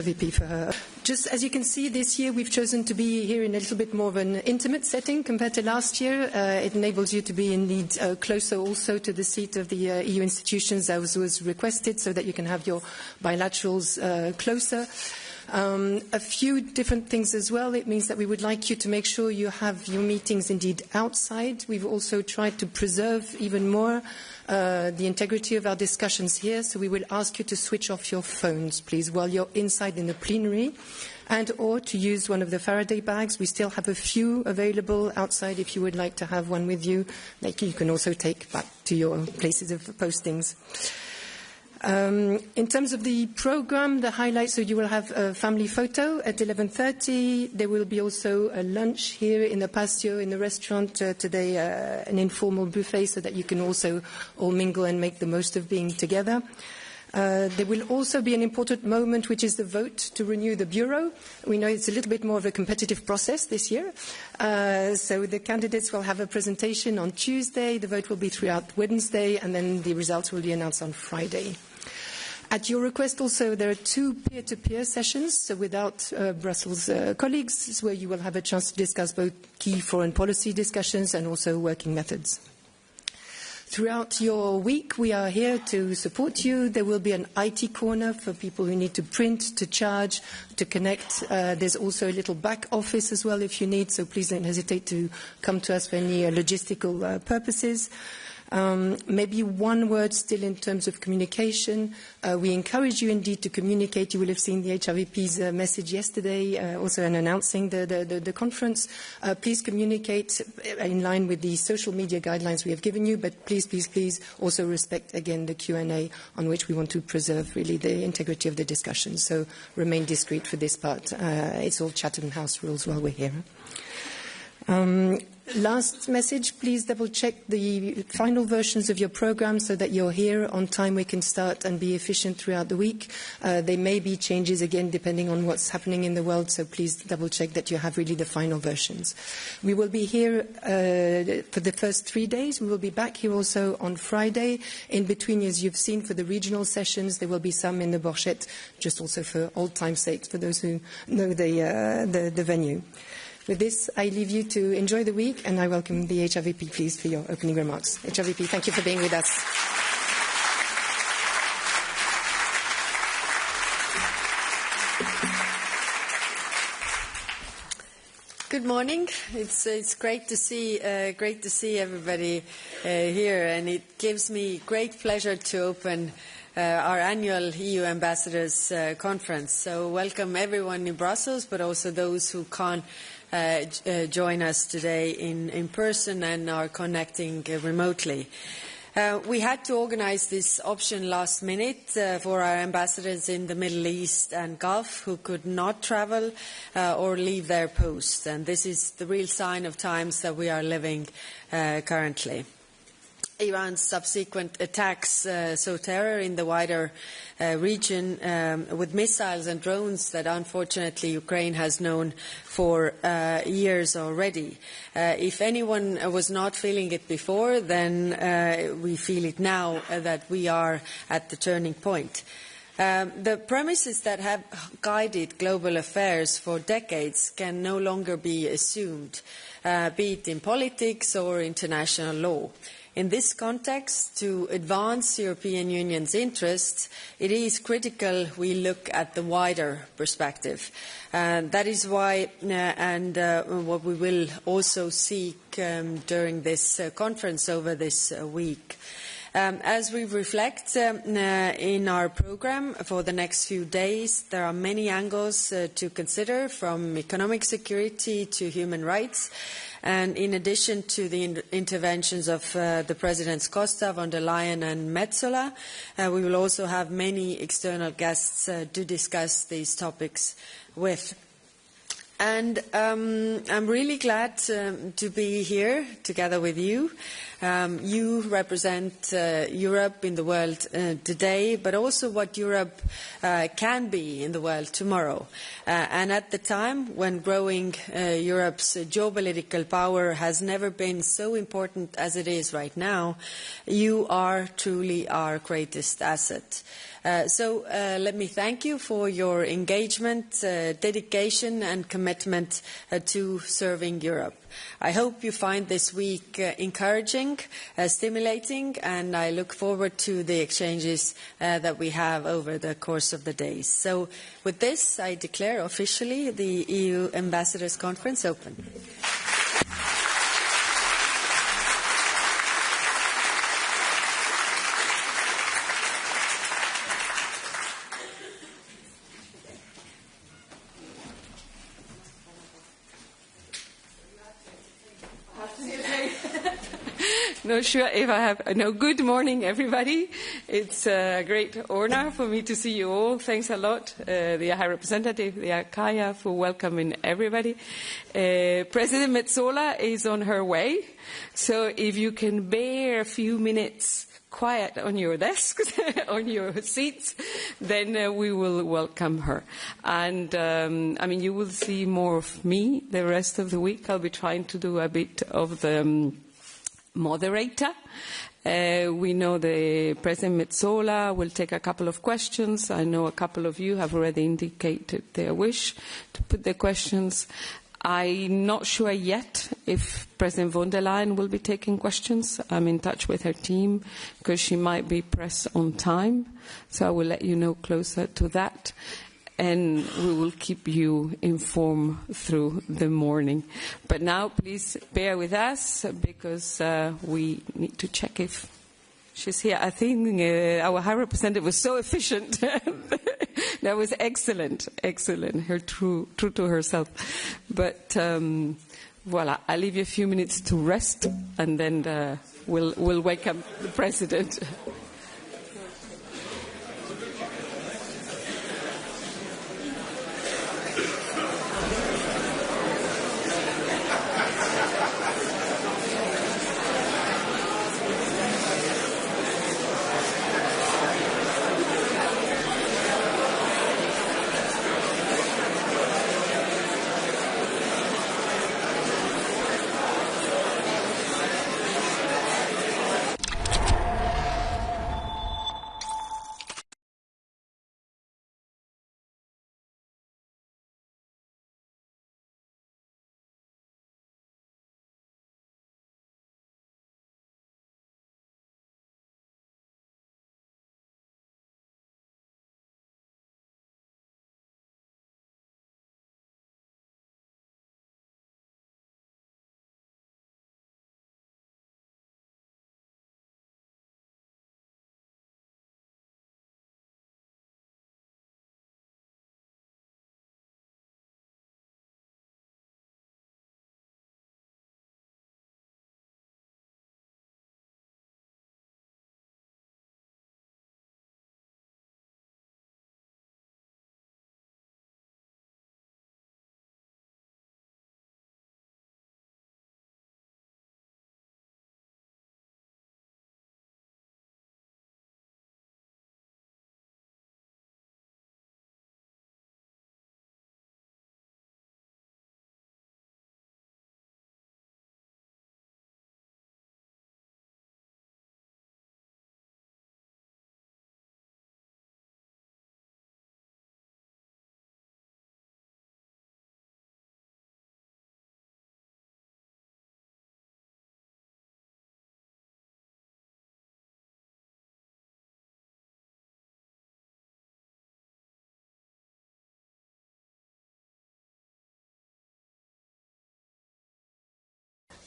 VP for her. Just as you can see, this year we've chosen to be here in a little bit more of an intimate setting compared to last year. It enables you to be indeed closer also to the seat of the EU institutions as was requested, so that you can have your bilaterals closer. A few different things as well. It means that we would like you to make sure you have your meetings indeed outside. We've also tried to preserve even more the integrity of our discussions here, so we will ask you to switch off your phones, please, while you're inside in the plenary, and or to use one of the Faraday bags. We still have a few available outside if you would like to have one with you that you can also take back to your places of postings. In terms of the programme, the highlights, so you will have a family photo at 11:30. There will be also a lunch here in the patio in the restaurant today, an informal buffet, so that you can also all mingle and make the most of being together. There will also be an important moment, which is the vote to renew the Bureau. We know it's a little bit more of a competitive process this year. So the candidates will have a presentation on Tuesday, the vote will be throughout Wednesday, and then the results will be announced on Friday. At your request also, there are 2 peer-to-peer sessions, so without Brussels colleagues, where you will have a chance to discuss both key foreign policy discussions and also working methods. Throughout your week, we are here to support you. There will be an IT corner for people who need to print, to charge, to connect. There's also a little back office as well if you need, so please don't hesitate to come to us for any logistical purposes. Maybe one word still in terms of communication. We encourage you indeed to communicate. You will have seen the HRVP's message yesterday, also in announcing the conference. Please communicate in line with the social media guidelines we have given you, but please, please, please also respect again the Q&A, on which we want to preserve really the integrity of the discussion. So remain discreet for this part. It's all Chatham House rules while we're here. Last message, please double-check the final versions of your programme so that you're here on time. We can start and be efficient throughout the week. There may be changes again depending on what's happening in the world, so please double-check that you have really the final versions. We will be here for the first 3 days. We will be back here also on Friday. In between, as you've seen, for the regional sessions, there will be some in the Borchette, just also for old time's sake, for those who know the venue. With this, I leave you to enjoy the week, and I welcome the HRVP, please, for your opening remarks. HRVP, thank you for being with us. Good morning. It's great to see everybody here, and it gives me great pleasure to open our annual EU Ambassadors Conference. So welcome everyone in Brussels, but also those who can't join us today in person and are connecting remotely. We had to organise this option last minute for our ambassadors in the Middle East and Gulf who could not travel or leave their posts. And this is the real sign of times that we are living currently. Iran's subsequent attacks sow terror in the wider region with missiles and drones that unfortunately Ukraine has known for years already. If anyone was not feeling it before, then we feel it now that we are at the turning point. The premises that have guided global affairs for decades can no longer be assumed, be it in politics or international law. In this context, to advance the European Union's interests, it is critical we look at the wider perspective. That is why, what we will also seek during this conference over this week. As we reflect in our programme for the next few days, there are many angles to consider, from economic security to human rights. And in addition to the interventions of the Presidents Costa, von der Leyen and Metsola, we will also have many external guests to discuss these topics with. And I'm really glad to be here together with you. You represent Europe in the world today, but also what Europe can be in the world tomorrow. And at the time when growing Europe's geopolitical power has never been so important as it is right now, you are truly our greatest asset. So let me thank you for your engagement, dedication and commitment to serving Europe. I hope you find this week encouraging, stimulating, and I look forward to the exchanges that we have over the course of the days. So with this, I declare officially the EU Ambassadors Conference open. Not sure if I have. No, good morning, everybody. It's a great honor for me to see you all. Thanks a lot, the High Representative, the Kaja, for welcoming everybody. President Metsola is on her way, so if you can bear a few minutes quiet on your desks, on your seats, then we will welcome her. And, you will see more of me the rest of the week. I'll be trying to do a bit of the moderator. We know the President Metsola will take a couple of questions. I know a couple of you have already indicated their wish to put their questions. I'm not sure yet if President von der Leyen will be taking questions. I'm in touch with her team because she might be pressed on time. So I will let you know closer to that. And we will keep you informed through the morning. But now, please bear with us because we need to check if she's here. I think our High Representative was so efficient. That was excellent, excellent. Her true to herself. But voila, I'll leave you a few minutes to rest, and then we'll welcome the President.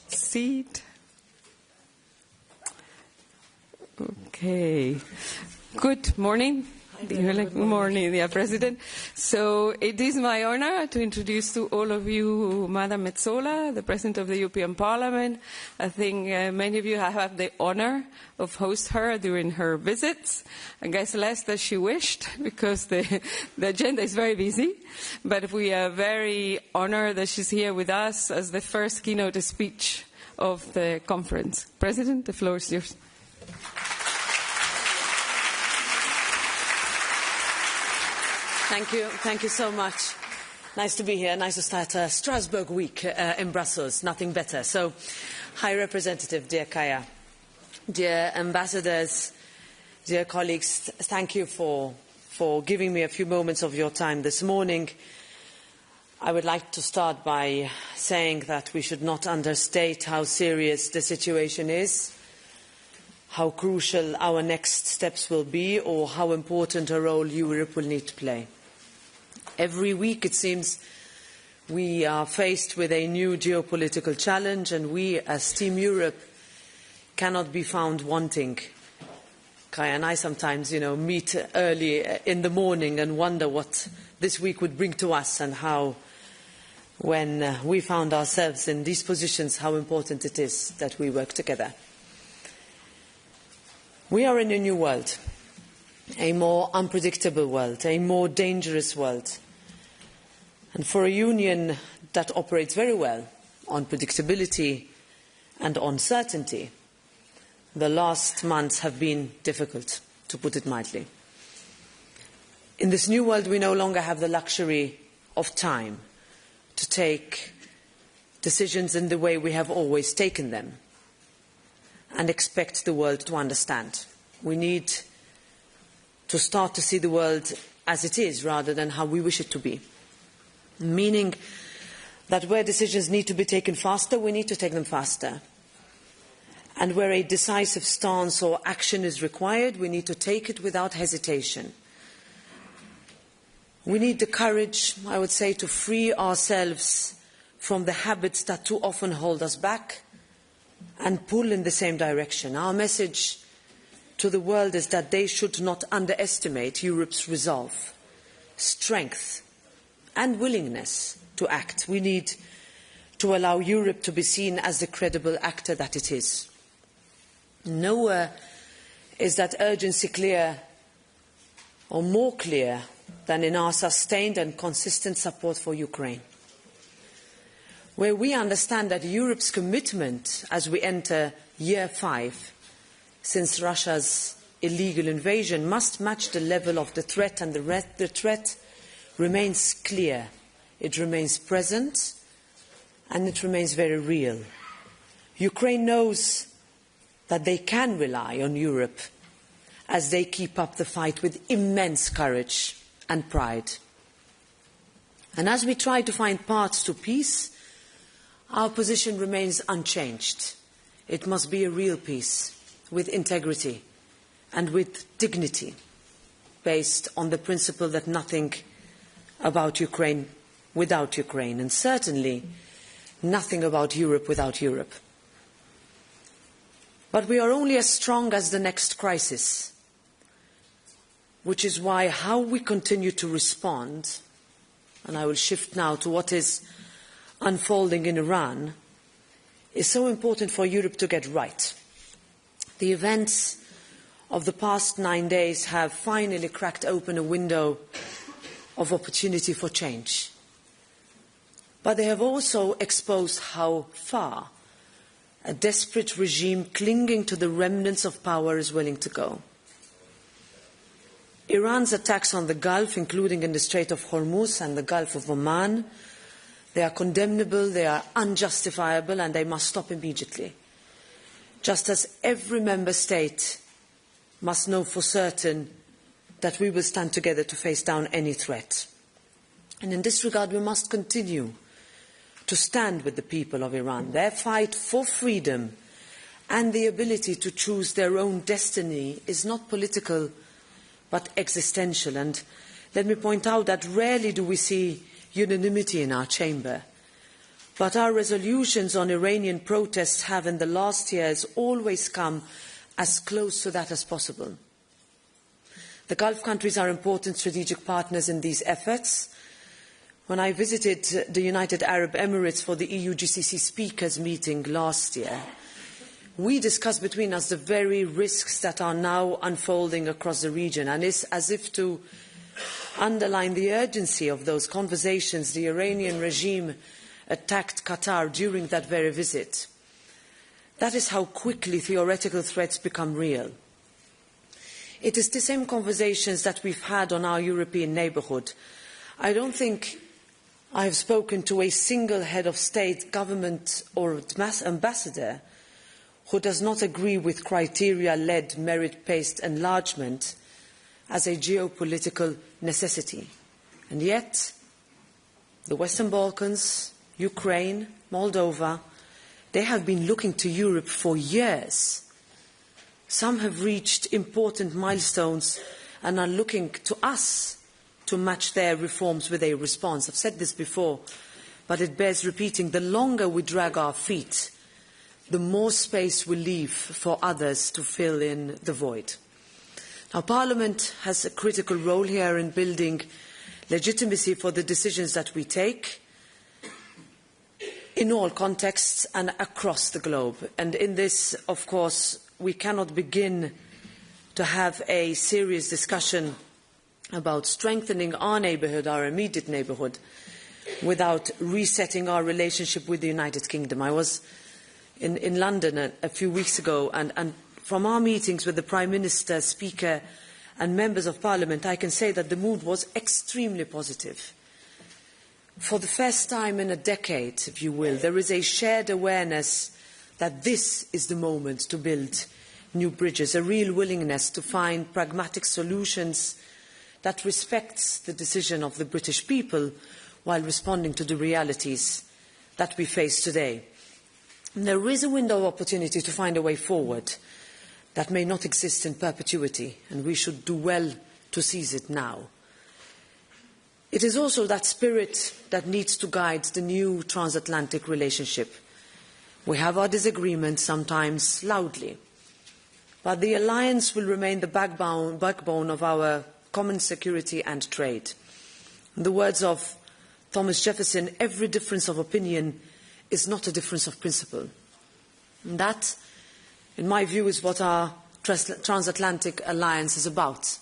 Seat. Okay. Good morning. Good morning, dear President. So it is my honor to introduce to all of you Madam Metsola, the President of the European Parliament. I think many of you have had the honor of hosting her during her visits. I guess less than she wished because the agenda is very busy. But we are very honored that she's here with us as the first keynote speech of the conference. President, the floor is yours. Thank you so much. Nice to be here. Nice to start a Strasbourg week in Brussels. Nothing better. So, High Representative, dear Kaja, dear ambassadors, Dear colleagues, thank you for giving me a few moments of your time this morning. I would like to start by saying that we should not understate how serious the situation is, how crucial our next steps will be, or how important a role Europe will need to play. Every week, it seems, we are faced with a new geopolitical challenge, and we, as Team Europe, cannot be found wanting. Kaja and I sometimes, meet early in the morning and wonder what this week would bring to us, and how, when we found ourselves in these positions, how important it is that we work together. We are in a new world, a more unpredictable world, a more dangerous world. And for a union that operates very well on predictability and on certainty, the last months have been difficult, to put it mildly. In this new world, we no longer have the luxury of time to take decisions in the way we have always taken them and expect the world to understand. We need to start to see the world as it is rather than how we wish it to be, meaning that where decisions need to be taken faster, we need to take them faster. And where a decisive stance or action is required, we need to take it without hesitation. We need the courage, I would say, to free ourselves from the habits that too often hold us back and pull in the same direction. Our message to the world is that they should not underestimate Europe's resolve, strength and willingness to act. We need to allow Europe to be seen as the credible actor that it is. Nowhere is that urgency clear or more clear than in our sustained and consistent support for Ukraine, where we understand that Europe's commitment as we enter year 5 since Russia's illegal invasion must match the level of the threat, and the threat remains clear, it remains present, and it remains very real. Ukraine knows that they can rely on Europe as they keep up the fight with immense courage and pride. And as we try to find paths to peace, our position remains unchanged. It must be a real peace, with integrity and with dignity, based on the principle that nothing about Ukraine without Ukraine, and certainly nothing about Europe without Europe. But we are only as strong as the next crisis, which is why how we continue to respond, and I will shift now to what is unfolding in Iran, is so important for Europe to get right. The events of the past 9 days have finally cracked open a window of opportunity for change. But they have also exposed how far a desperate regime clinging to the remnants of power is willing to go. Iran's attacks on the Gulf, including in the Strait of Hormuz and the Gulf of Oman, they are condemnable, they are unjustifiable, and they must stop immediately. Just as every member state must know for certain that we will stand together to face down any threat. And in this regard, we must continue to stand with the people of Iran. Their fight for freedom and the ability to choose their own destiny is not political but existential. And let me point out that rarely do we see unanimity in our chamber. But our resolutions on Iranian protests have in the last years always come as close to that as possible. The Gulf countries are important strategic partners in these efforts. When I visited the United Arab Emirates for the EU-GCC speakers meeting last year, we discussed between us the very risks that are now unfolding across the region, and it's as if to underline the urgency of those conversations, the Iranian regime attacked Qatar during that very visit. That is how quickly theoretical threats become real. It is the same conversations that we've had on our European neighbourhood. I don't think I have spoken to a single head of state, government or ambassador who does not agree with criteria-led merit-based enlargement as a geopolitical necessity. And yet, the Western Balkans, Ukraine, Moldova, they have been looking to Europe for years. Some have reached important milestones and are looking to us to match their reforms with a response. I've said this before, but it bears repeating. The longer we drag our feet, the more space we leave for others to fill in the void. Now, Parliament has a critical role here in building legitimacy for the decisions that we take in all contexts and across the globe. And in this, of course, we cannot begin to have a serious discussion about strengthening our neighbourhood, our immediate neighbourhood, without resetting our relationship with the United Kingdom. I was in London a few weeks ago, and from our meetings with the Prime Minister, Speaker and Members of Parliament, I can say that the mood was extremely positive. For the first time in a decade, if you will, there is a shared awareness that this is the moment to build new bridges, a real willingness to find pragmatic solutions that respects the decision of the British people while responding to the realities that we face today. And there is a window of opportunity to find a way forward that may not exist in perpetuity, and we should do well to seize it now. It is also that spirit that needs to guide the new transatlantic relationship. We have our disagreements, sometimes loudly, but the alliance will remain the backbone of our common security and trade. In the words of Thomas Jefferson, every difference of opinion is not a difference of principle. And that, in my view, is what our transatlantic alliance is about.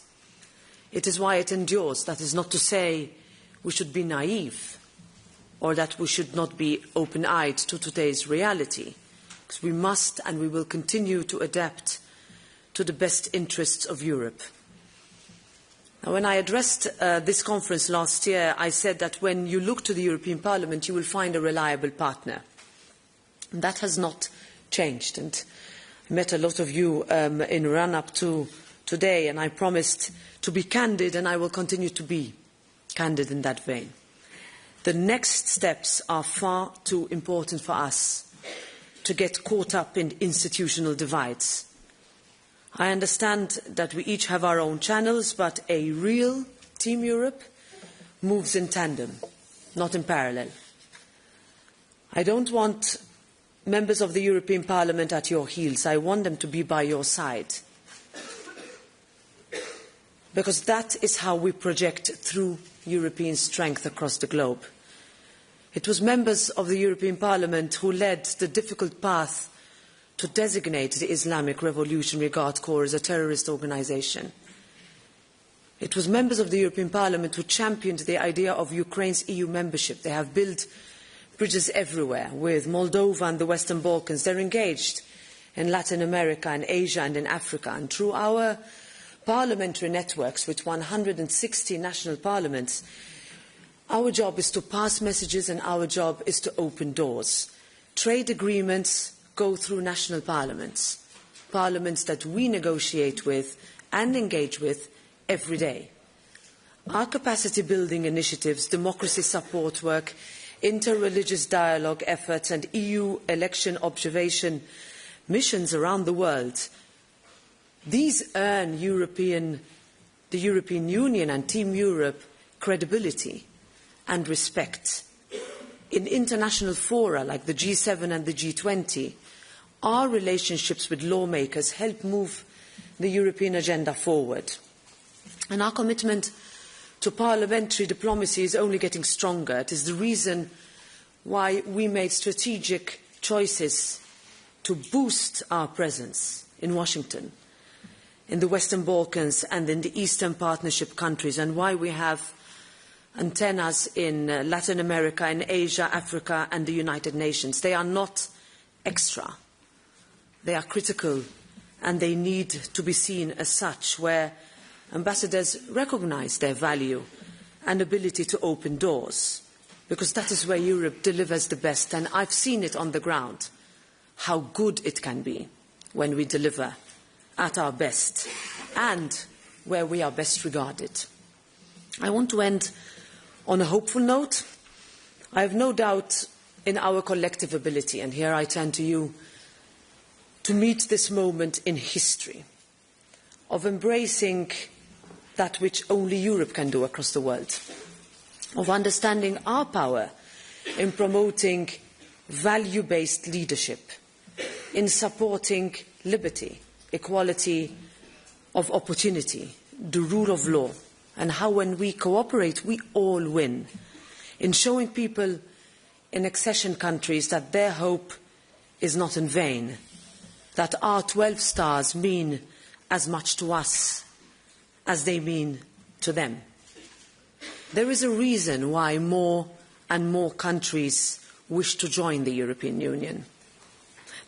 It is why it endures. That is not to say we should be naive or that we should not be open-eyed to today's reality, because we must and we will continue to adapt to the best interests of Europe. Now, when I addressed this conference last year, I said that when you look to the European Parliament, you will find a reliable partner. And that has not changed. And I met a lot of you in run-up to today, and I promised to be candid, and I will continue to be candid in that vein. The next steps are far too important for us to get caught up in institutional divides. I understand that we each have our own channels, but a real Team Europe moves in tandem, not in parallel. I don't want members of the European Parliament at your heels. I want them to be by your side, because that is how we project through European strength across the globe. It was members of the European Parliament who led the difficult path to designate the Islamic Revolutionary Guard Corps as a terrorist organisation. It was members of the European Parliament who championed the idea of Ukraine's EU membership. They have built bridges everywhere with Moldova and the Western Balkans. They're engaged in Latin America and Asia and in Africa. And through our parliamentary networks with 160 national parliaments, our job is to pass messages and our job is to open doors. Trade agreements go through national parliaments, parliaments that we negotiate with and engage with every day. Our capacity building initiatives, democracy support work, inter-religious dialogue efforts and EU election observation missions around the world, these earn the European Union and Team Europe credibility and respect. In international fora like the G7 and the G20, our relationships with lawmakers help move the European agenda forward. And our commitment to parliamentary diplomacy is only getting stronger. It is the reason why we made strategic choices to boost our presence in Washington, in the Western Balkans and in the Eastern Partnership countries, and why we have antennas in Latin America, in Asia, Africa and the United Nations. They are not extra. They are critical and they need to be seen as such, where ambassadors recognise their value and ability to open doors, because that is where Europe delivers the best, and I've seen it on the ground, how good it can be when we deliver at our best and where we are best regarded. I want to end on a hopeful note. I have no doubt in our collective ability, and here I turn to you, to meet this moment in history of embracing that which only Europe can do across the world, of understanding our power in promoting value-based leadership, in supporting liberty, equality of opportunity, the rule of law, and how when we cooperate we all win, in showing people in accession countries that their hope is not in vain, that our 12 stars mean as much to us as they mean to them. There is a reason why more and more countries wish to join the European Union.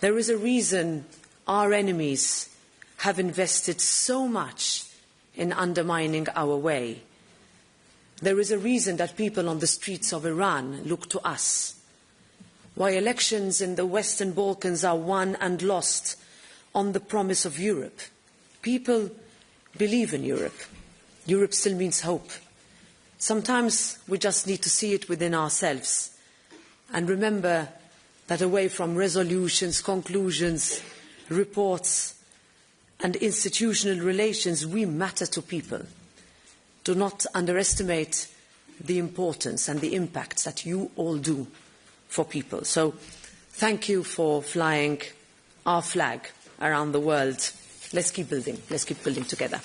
There is a reason our enemies have invested so much in undermining our way. There is a reason that people on the streets of Iran look to us. Why elections in the Western Balkans are won and lost on the promise of Europe. People believe in Europe. Europe still means hope. Sometimes we just need to see it within ourselves and remember that away from resolutions, conclusions, reports and institutional relations, we matter to people. Do not underestimate the importance and the impact that you all do for people. So thank you for flying our flag around the world. Let's keep building. Let's keep building together.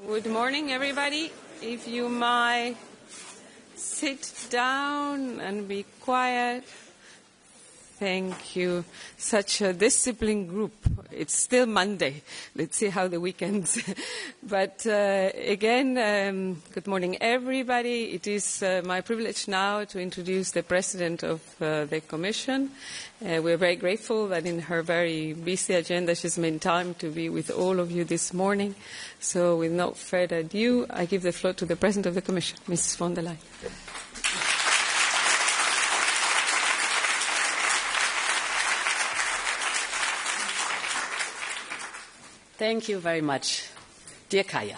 Good morning, everybody. If you might sit down and be quiet. Thank you. Such a disciplined group. It's still Monday. Let's see how the weekends. But again, good morning, everybody. It is my privilege now to introduce the President of the Commission. We're very grateful that in her very busy agenda she's made time to be with all of you this morning. So with no further ado, I give the floor to the President of the Commission, Mrs. von der Leyen. Thank you very much, dear Kaja,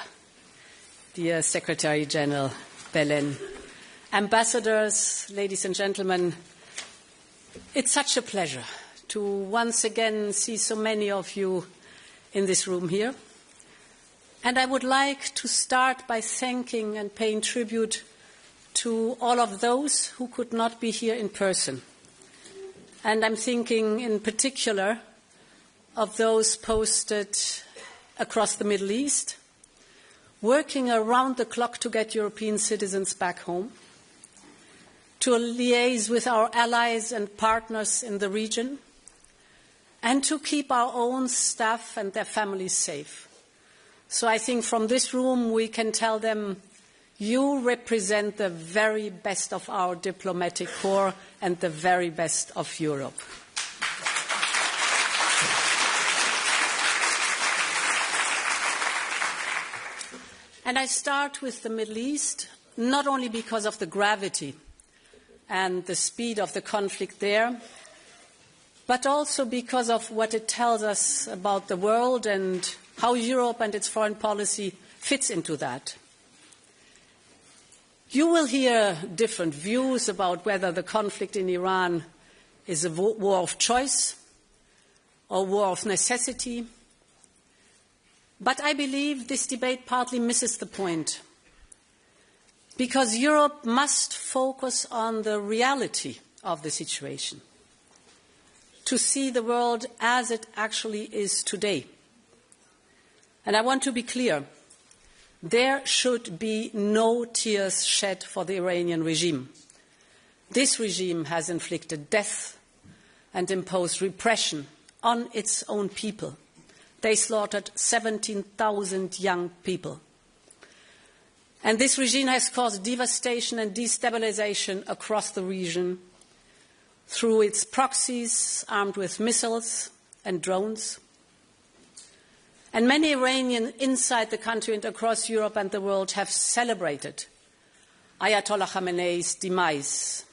dear Secretary General Leyen, ambassadors, ladies and gentlemen. It's such a pleasure to once again see so many of you in this room here. And I would like to start by thanking and paying tribute to all of those who could not be here in person. And I'm thinking in particular of those posted across the Middle East, working around the clock to get European citizens back home, to liaise with our allies and partners in the region, and to keep our own staff and their families safe. So I think from this room we can tell them, you represent the very best of our diplomatic corps and the very best of Europe. And I start with the Middle East, not only because of the gravity and the speed of the conflict there, but also because of what it tells us about the world and how Europe and its foreign policy fits into that. You will hear different views about whether the conflict in Iran is a war of choice or war of necessity. But I believe this debate partly misses the point, because Europe must focus on the reality of the situation, to see the world as it actually is today. And I want to be clear, there should be no tears shed for the Iranian regime. This regime has inflicted death and imposed repression on its own people. They slaughtered 17,000 young people. And this regime has caused devastation and destabilization across the region through its proxies armed with missiles and drones. And many Iranians inside the country and across Europe and the world have celebrated Ayatollah Khamenei's demise,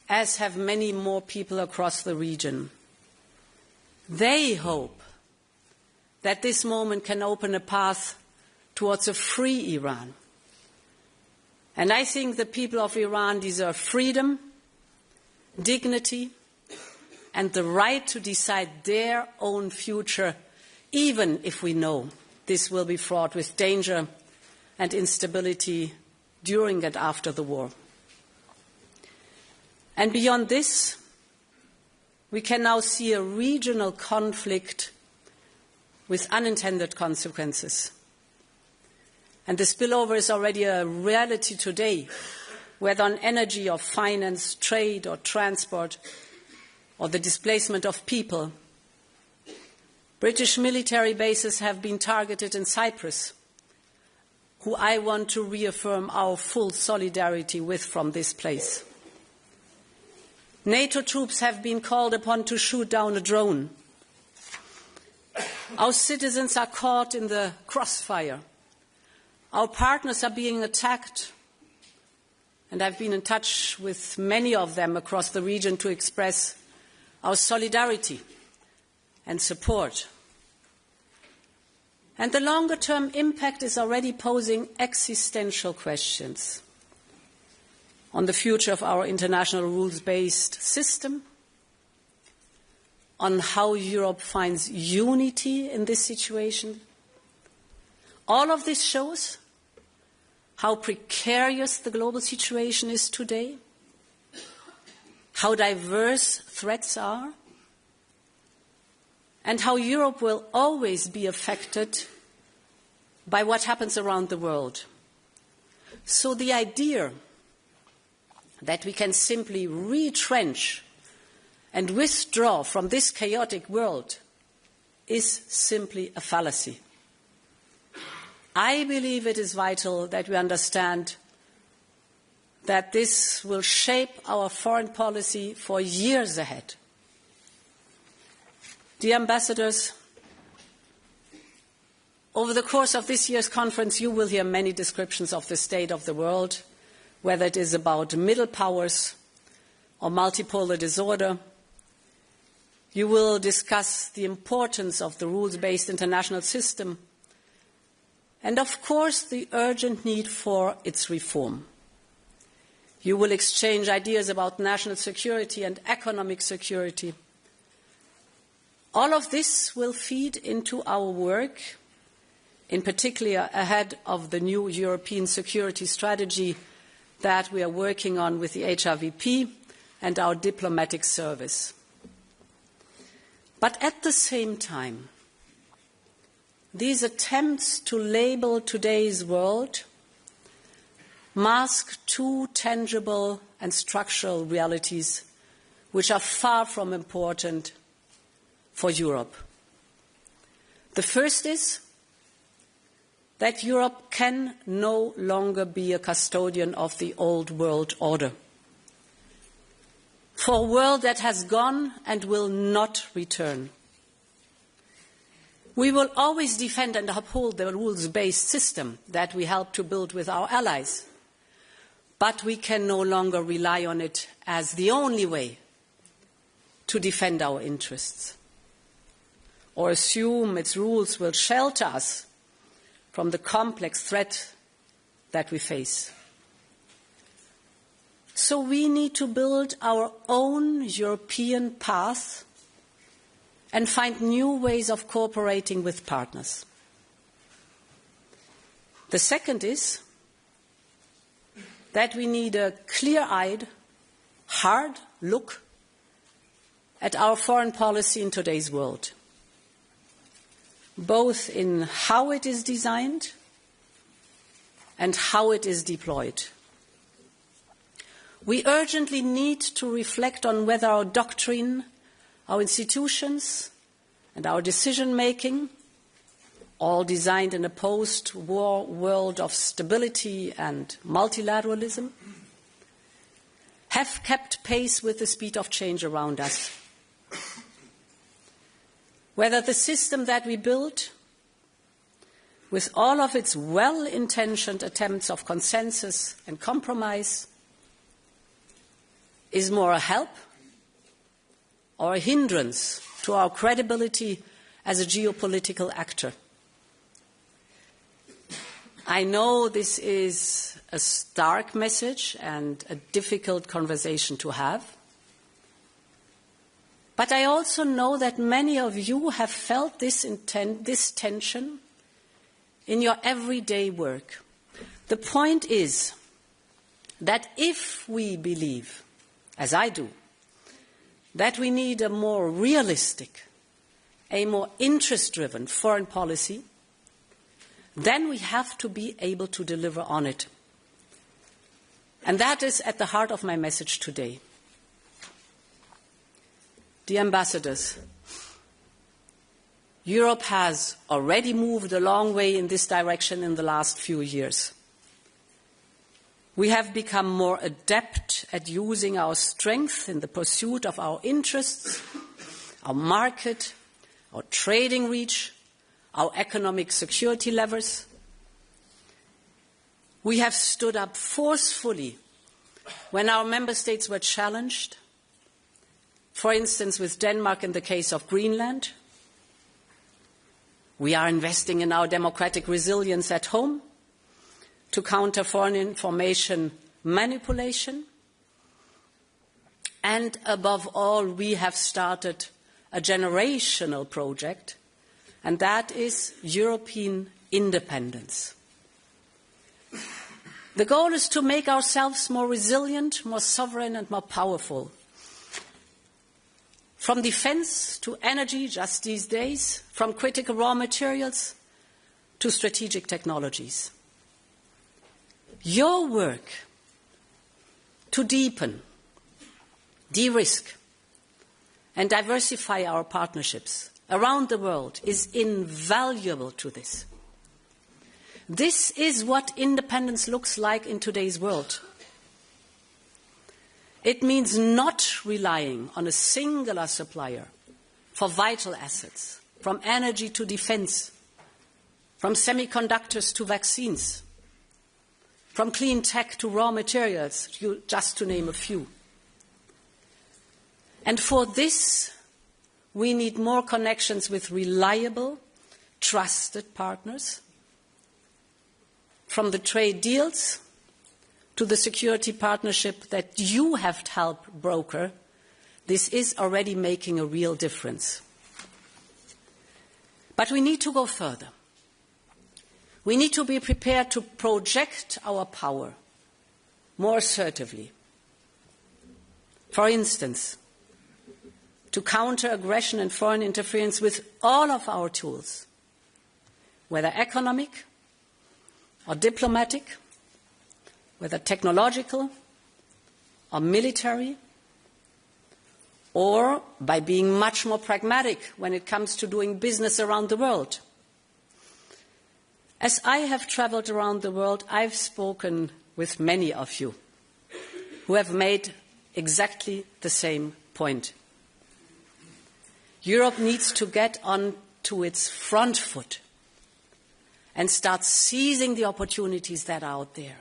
as have many more people across the region. They hope that this moment can open a path towards a free Iran. And I think the people of Iran deserve freedom, dignity, and the right to decide their own future, even if we know this will be fraught with danger and instability during and after the war. And beyond this, we can now see a regional conflict with unintended consequences. And the spillover is already a reality today, whether on energy or finance, trade or transport, or the displacement of people. British military bases have been targeted in Cyprus, who I want to reaffirm our full solidarity with from this place. NATO troops have been called upon to shoot down a drone. Our citizens are caught in the crossfire. Our partners are being attacked. And I've been in touch with many of them across the region to express our solidarity and support. And the longer-term impact is already posing existential questions on the future of our international rules-based system, on how Europe finds unity in this situation. All of this shows how precarious the global situation is today, how diverse threats are, and how Europe will always be affected by what happens around the world. So the idea that we can simply retrench and withdraw from this chaotic world is simply a fallacy. I believe it is vital that we understand that this will shape our foreign policy for years ahead. Dear ambassadors, over the course of this year's conference, you will hear many descriptions of the state of the world, whether it is about middle powers or multipolar disorder. You will discuss the importance of the rules-based international system and, of course, the urgent need for its reform. You will exchange ideas about national security and economic security. All of this will feed into our work, in particular ahead of the new European security strategy that we are working on with the HRVP and our diplomatic service. But at the same time, these attempts to label today's world mask two tangible and structural realities which are far from important for Europe. The first is that Europe can no longer be a custodian of the old world order, for a world that has gone and will not return. We will always defend and uphold the rules-based system that we helped to build with our allies, but we can no longer rely on it as the only way to defend our interests, or assume its rules will shelter us from the complex threat that we face. So we need to build our own European path and find new ways of cooperating with partners. The second is that we need a clear-eyed, hard look at our foreign policy in today's world, both in how it is designed and how it is deployed. We urgently need to reflect on whether our doctrine, our institutions, and our decision-making, all designed in a post-war world of stability and multilateralism, have kept pace with the speed of change around us. Whether the system that we built, with all of its well-intentioned attempts of consensus and compromise, is more a help or a hindrance to our credibility as a geopolitical actor. I know this is a stark message and a difficult conversation to have, but I also know that many of you have felt this tension in your everyday work. The point is that if we believe, as I do, that we need a more realistic, a more interest-driven foreign policy, then we have to be able to deliver on it. And that is at the heart of my message today. Dear ambassadors, Europe has already moved a long way in this direction in the last few years. We have become more adept at using our strength in the pursuit of our interests, our market, our trading reach, our economic security levers. We have stood up forcefully when our member states were challenged, for instance, with Denmark in the case of Greenland. We are investing in our democratic resilience at home to counter foreign information manipulation. And above all, we have started a generational project, and that is European independence. The goal is to make ourselves more resilient, more sovereign, and more powerful. From defense to energy, just these days, from critical raw materials to strategic technologies. Your work to deepen, de-risk, and diversify our partnerships around the world is invaluable to this. This is what independence looks like in today's world. It means not relying on a singular supplier for vital assets, from energy to defense, from semiconductors to vaccines, from clean tech to raw materials, just to name a few. And for this, we need more connections with reliable, trusted partners, from the trade deals to the security partnership that you have helped broker. This is already making a real difference. But we need to go further. We need to be prepared to project our power more assertively. For instance, to counter aggression and foreign interference with all of our tools, whether economic or diplomatic, whether technological or military, or by being much more pragmatic when it comes to doing business around the world. As I have traveled around the world, I've spoken with many of you who have made exactly the same point. Europe needs to get on to its front foot and start seizing the opportunities that are out there.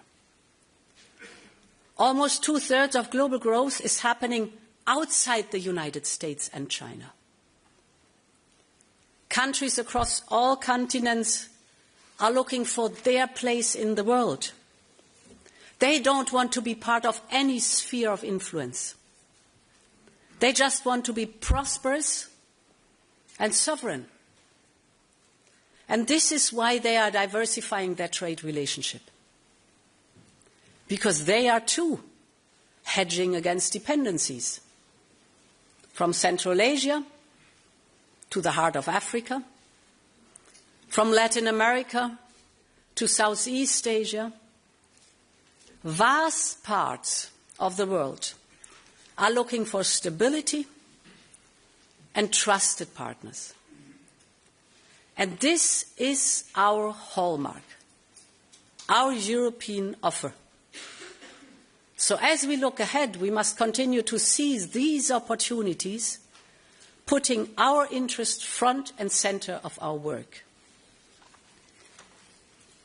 Almost 2/3 of global growth is happening outside the United States and China. Countries across all continents are looking for their place in the world. They don't want to be part of any sphere of influence. They just want to be prosperous and sovereign. And this is why they are diversifying their trade relationship. Because they are too hedging against dependencies. From Central Asia to the heart of Africa, from Latin America to Southeast Asia, vast parts of the world are looking for stability and trusted partners. And this is our hallmark, our European offer. So as we look ahead, we must continue to seize these opportunities, putting our interest front and center of our work.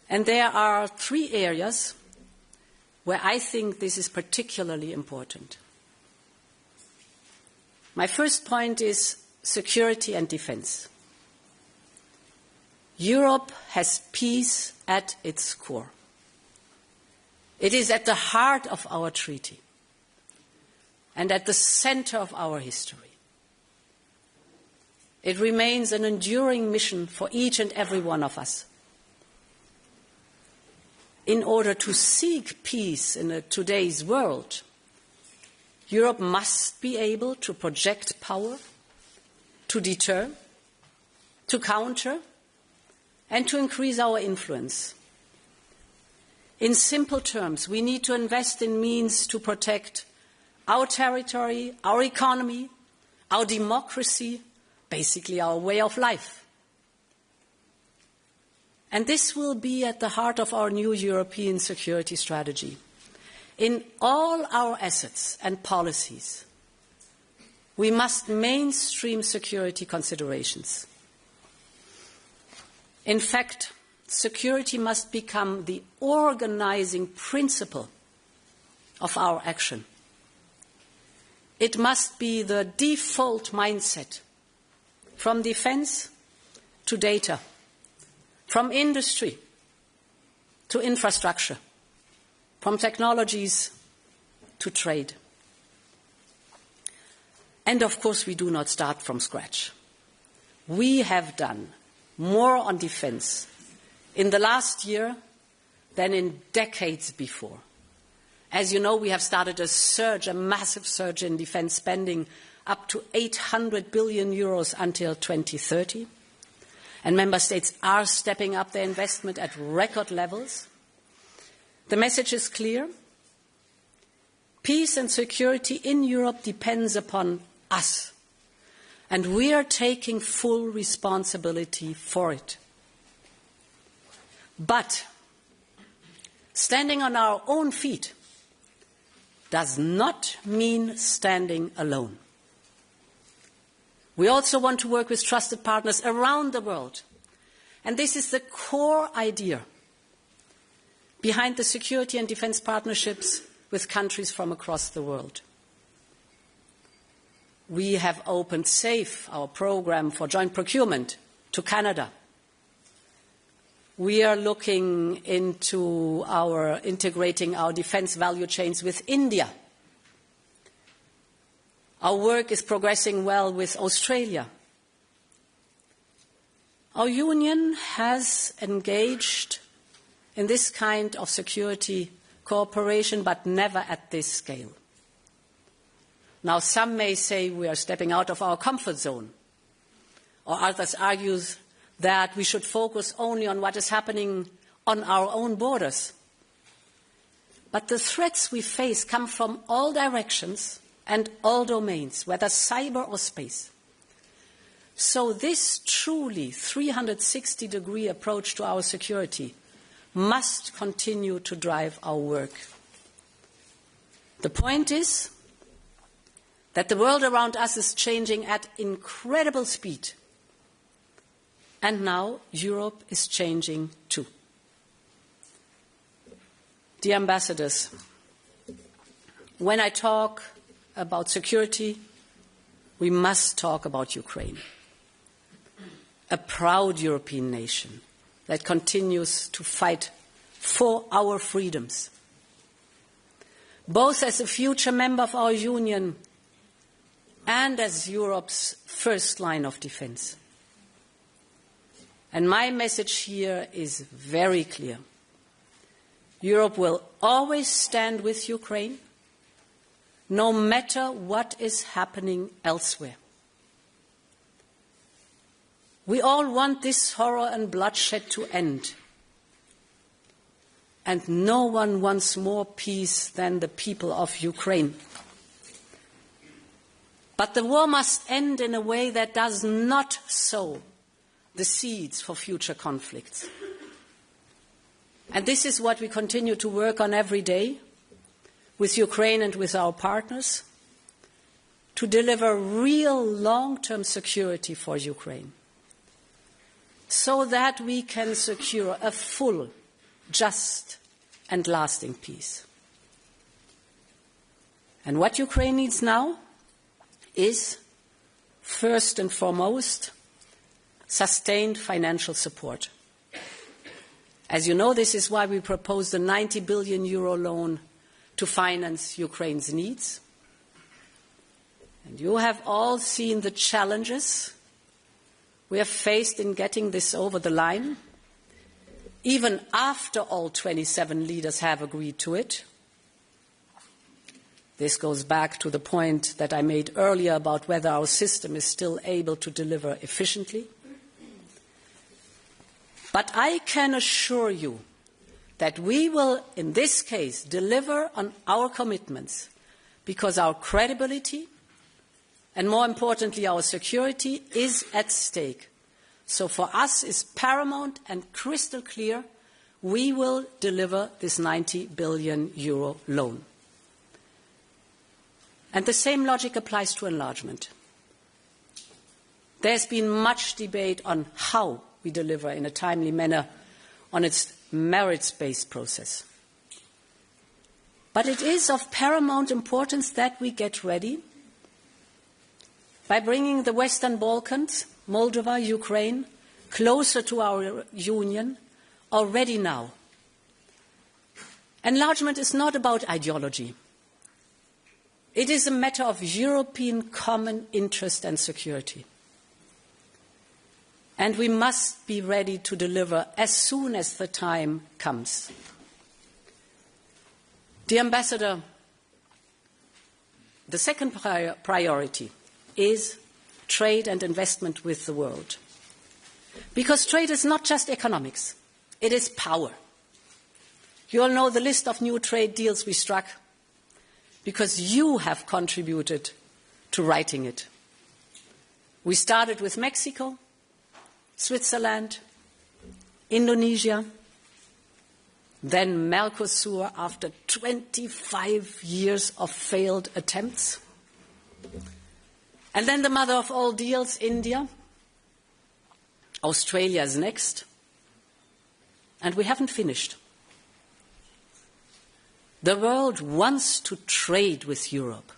And there are 3 areas where I think this is particularly important. My first point is security and defense. Europe has peace at its core. It is at the heart of our treaty and at the center of our history. It remains an enduring mission for each and every one of us. In order to seek peace in today's world, Europe must be able to project power, to deter, to counter, and to increase our influence. In simple terms, we need to invest in means to protect our territory, our economy, our democracy, basically our way of life. And this will be at the heart of our new European security strategy. In all our assets and policies, we must mainstream security considerations. In fact, security must become the organizing principle of our action. It must be the default mindset, from defense to data, from industry to infrastructure, from technologies to trade. And of course, we do not start from scratch. We have done more on defense in the last year than in decades before. As you know, we have started a massive surge in defense spending, up to 800 billion euros until 2030. and member states are stepping up their investment at record levels. The message is clear. Peace and security in Europe depends upon us, and we are taking full responsibility for it. But standing on our own feet does not mean standing alone. We also want to work with trusted partners around the world. And this is the core idea behind the security and defence partnerships with countries from across the world. We have opened SAFE, our programme for joint procurement, to Canada. We are looking into integrating our defence value chains with India. Our work is progressing well with Australia. Our union has engaged in this kind of security cooperation, but never at this scale. Now, some may say we are stepping out of our comfort zone, or others argue that we should focus only on what is happening on our own borders. But the threats we face come from all directions and all domains, whether cyber or space. So this truly 360-degree approach to our security must continue to drive our work. The point is that the world around us is changing at incredible speed. And now Europe is changing too. Dear ambassadors, when I talk about security, we must talk about Ukraine, a proud European nation that continues to fight for our freedoms, both as a future member of our union and as Europe's first line of defence. And my message here is very clear. Europe will always stand with Ukraine, no matter what is happening elsewhere. We all want this horror and bloodshed to end. And no one wants more peace than the people of Ukraine. But the war must end in a way that does not sow the seeds for future conflicts. And this is what we continue to work on every day with Ukraine and with our partners to deliver real long-term security for Ukraine so that we can secure a full, just and lasting peace. And what Ukraine needs now is, first and foremost, sustained financial support. As you know, this is why we proposed a 90 billion euro loan to finance Ukraine's needs. And you have all seen the challenges we have faced in getting this over the line, even after all 27 leaders have agreed to it. This goes back to the point that I made earlier about whether our system is still able to deliver efficiently. But I can assure you that we will, in this case, deliver on our commitments because our credibility and, more importantly, our security is at stake. So for us is paramount and crystal clear, we will deliver this 90 billion euro loan. And the same logic applies to enlargement. There's been much debate on how we deliver in a timely manner on its merits-based process. But it is of paramount importance that we get ready by bringing the Western Balkans, Moldova, Ukraine, closer to our union already now. Enlargement is not about ideology. It is a matter of European common interest and security. And we must be ready to deliver as soon as the time comes. Dear Ambassador, the second priority is trade and investment with the world. Because trade is not just economics, it is power. You all know the list of new trade deals we struck because you have contributed to writing it. We started with Mexico, Switzerland, Indonesia, then Mercosur after 25 years of failed attempts. And then the mother of all deals, India. Australia is next. And we haven't finished. The world wants to trade with Europe.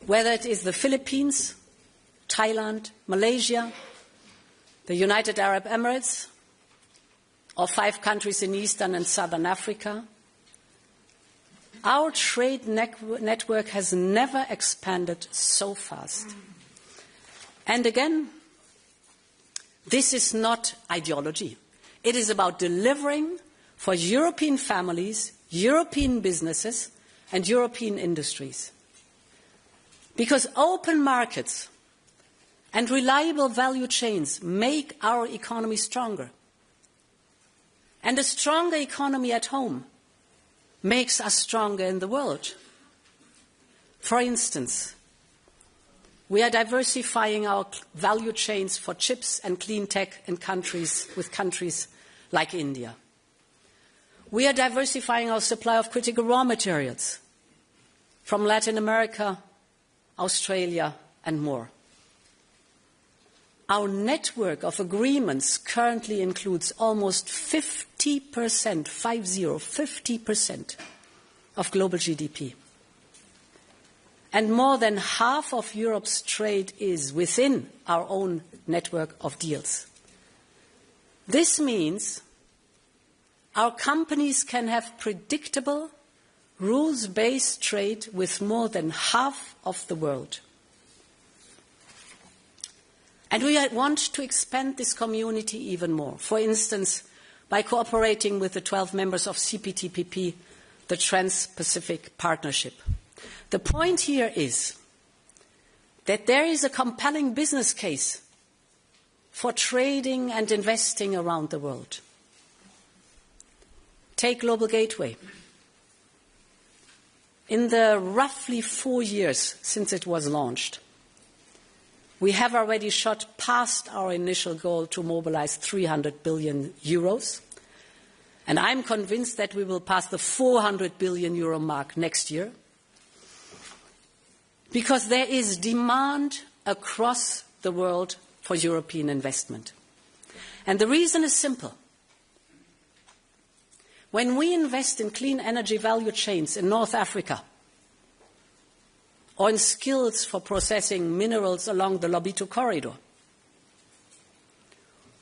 Whether it is the Philippines, Thailand, Malaysia, the United Arab Emirates, or 5 countries in Eastern and Southern Africa, our trade network has never expanded so fast. And again, this is not ideology. It is about delivering for European families, European businesses, and European industries. Because open markets and reliable value chains make our economy stronger. And a stronger economy at home makes us stronger in the world. For instance, we are diversifying our value chains for chips and clean tech in countries like India. We are diversifying our supply of critical raw materials from Latin America, Australia, and more. Our network of agreements currently includes almost 50% of global GDP. And more than half of Europe's trade is within our own network of deals. This means our companies can have predictable, rules-based trade with more than half of the world. And we want to expand this community even more. For instance, by cooperating with the 12 members of CPTPP, the Trans-Pacific Partnership. The point here is that there is a compelling business case for trading and investing around the world. Take Global Gateway. In the roughly 4 years since it was launched, we have already shot past our initial goal to mobilize 300 billion euros. And I'm convinced that we will pass the 400 billion euro mark next year. Because there is demand across the world for European investment. And the reason is simple. When we invest in clean energy value chains in North Africa, or in skills for processing minerals along the Lobito corridor,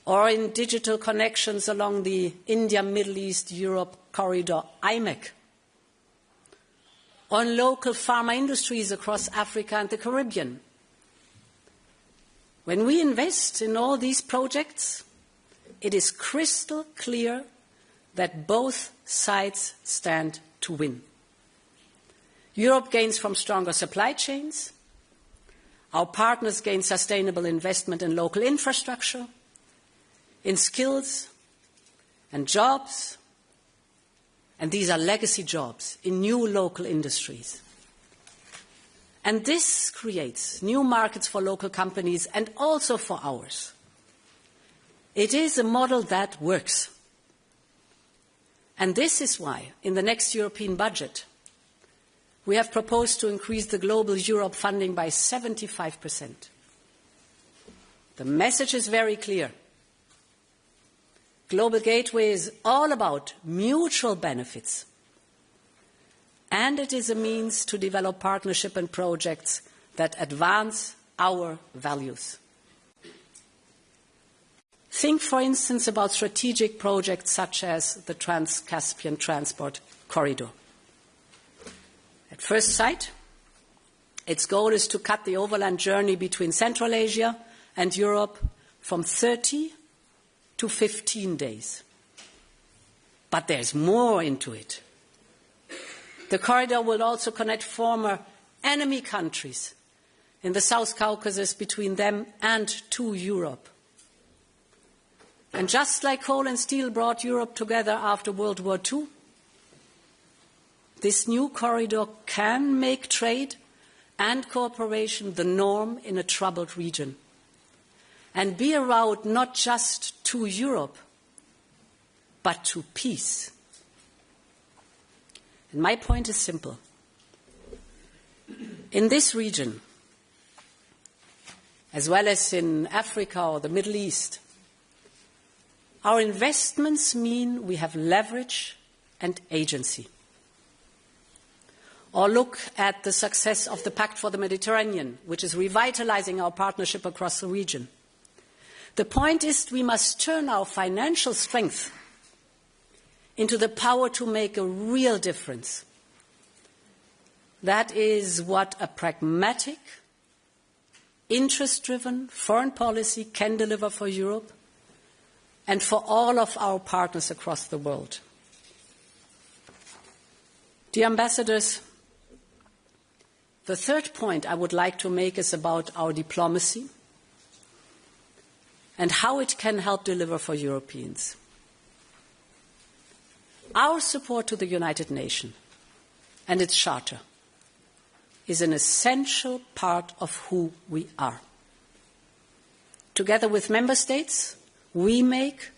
or in digital connections along the India, Middle East, Europe corridor, IMEC, or in local pharma industries across Africa and the Caribbean. When we invest in all these projects, it is crystal clear that both sides stand to win. Europe gains from stronger supply chains. Our partners gain sustainable investment in local infrastructure, in skills and jobs. And these are legacy jobs in new local industries. And this creates new markets for local companies and also for ours. It is a model that works. And this is why, in the next European budget, we have proposed to increase the Global Europe funding by 75%. The message is very clear. Global Gateway is all about mutual benefits. And it is a means to develop partnership and projects that advance our values. Think, for instance, about strategic projects such as the Trans-Caspian Transport Corridor. At first sight, its goal is to cut the overland journey between Central Asia and Europe from 30 to 15 days. But there's more into it. The corridor will also connect former enemy countries in the South Caucasus between them and to Europe. And just like coal and steel brought Europe together after World War II, this new corridor can make trade and cooperation the norm in a troubled region and be a route not just to Europe, but to peace. And my point is simple. In this region, as well as in Africa or the Middle East, our investments mean we have leverage and agency. Or look at the success of the Pact for the Mediterranean, which is revitalizing our partnership across the region. The point is we must turn our financial strength into the power to make a real difference. That is what a pragmatic, interest-driven foreign policy can deliver for Europe and for all of our partners across the world. Dear ambassadors, the third point I would like to make is about our diplomacy and how it can help deliver for Europeans. Our support to the United Nations and its charter is an essential part of who we are. Together with member states, we make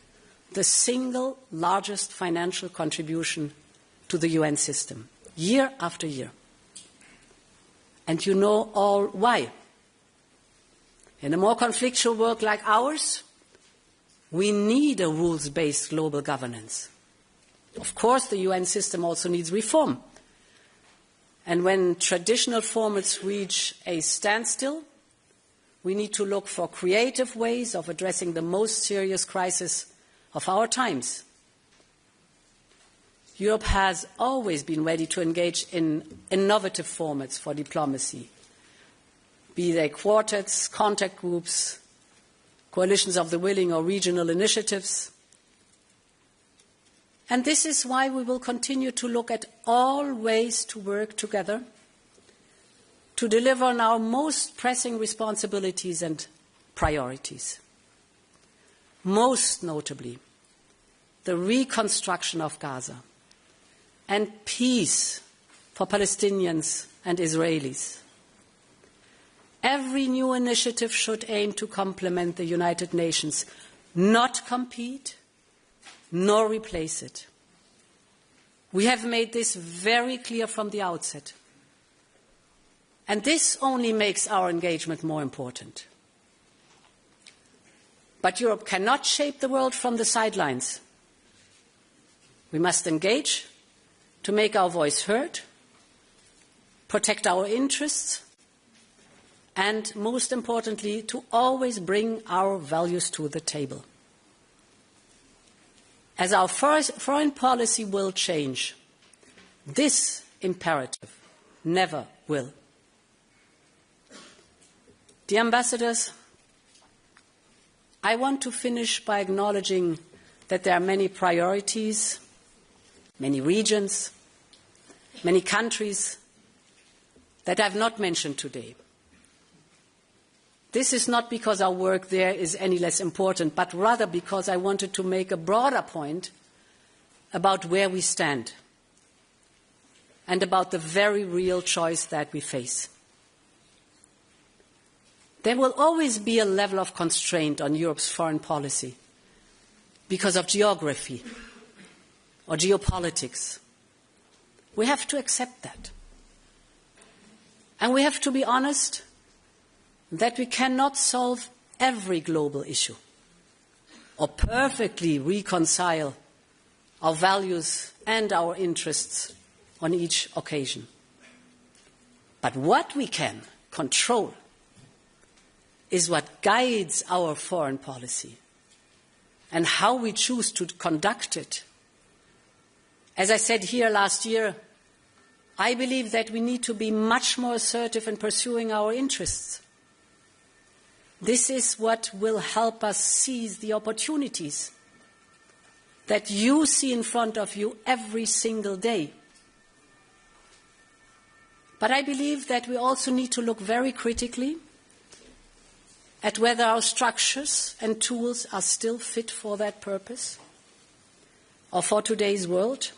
the single largest financial contribution to the UN system, year after year. And you know all why. In a more conflictual world like ours, we need a rules-based global governance. Of course, the UN system also needs reform. And when traditional formats reach a standstill, we need to look for creative ways of addressing the most serious crisis of our times. Europe has always been ready to engage in innovative formats for diplomacy, be they quartets, contact groups, coalitions of the willing, or regional initiatives. And this is why we will continue to look at all ways to work together to deliver on our most pressing responsibilities and priorities. Most notably, the reconstruction of Gaza and peace for Palestinians and Israelis. Every new initiative should aim to complement the United Nations, not compete, nor replace it. We have made this very clear from the outset. And this only makes our engagement more important. But Europe cannot shape the world from the sidelines. We must engage to make our voice heard, protect our interests, and most importantly, to always bring our values to the table. As our foreign policy will change, this imperative never will. Dear ambassadors, I want to finish by acknowledging that there are many priorities, many regions, many countries that I have not mentioned today. This is not because our work there is any less important, but rather because I wanted to make a broader point about where we stand and about the very real choice that we face. There will always be a level of constraint on Europe's foreign policy because of geography or geopolitics. We have to accept that. And we have to be honest that we cannot solve every global issue or perfectly reconcile our values and our interests on each occasion. But what we can control is what guides our foreign policy and how we choose to conduct it. As I said here last year, I believe that we need to be much more assertive in pursuing our interests. This is what will help us seize the opportunities that you see in front of you every single day. But I believe that we also need to look very critically at whether our structures and tools are still fit for that purpose or for today's world.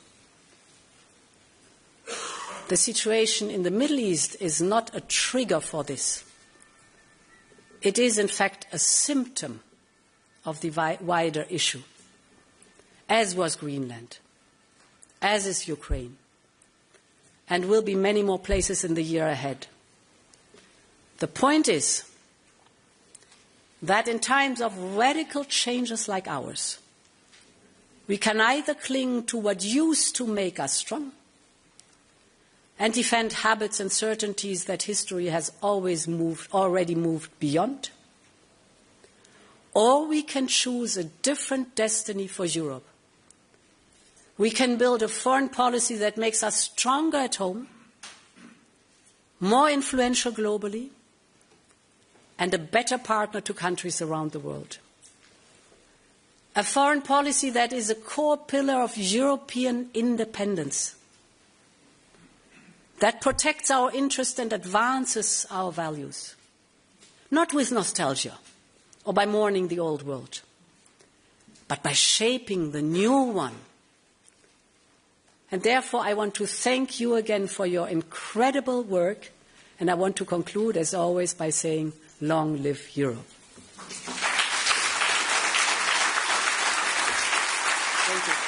The situation in the Middle East is not a trigger for this. It is, in fact, a symptom of the wider issue, as was Greenland, as is Ukraine, and will be many more places in the year ahead. The point is that in times of radical changes like ours, we can either cling to what used to make us strong and defend habits and certainties that history has already moved beyond, or we can choose a different destiny for Europe. We can build a foreign policy that makes us stronger at home, more influential globally, and a better partner to countries around the world. A foreign policy that is a core pillar of European independence, that protects our interests and advances our values, not with nostalgia or by mourning the old world, but by shaping the new one. And therefore, I want to thank you again for your incredible work, and I want to conclude, as always, by saying, long live Europe. Thank you.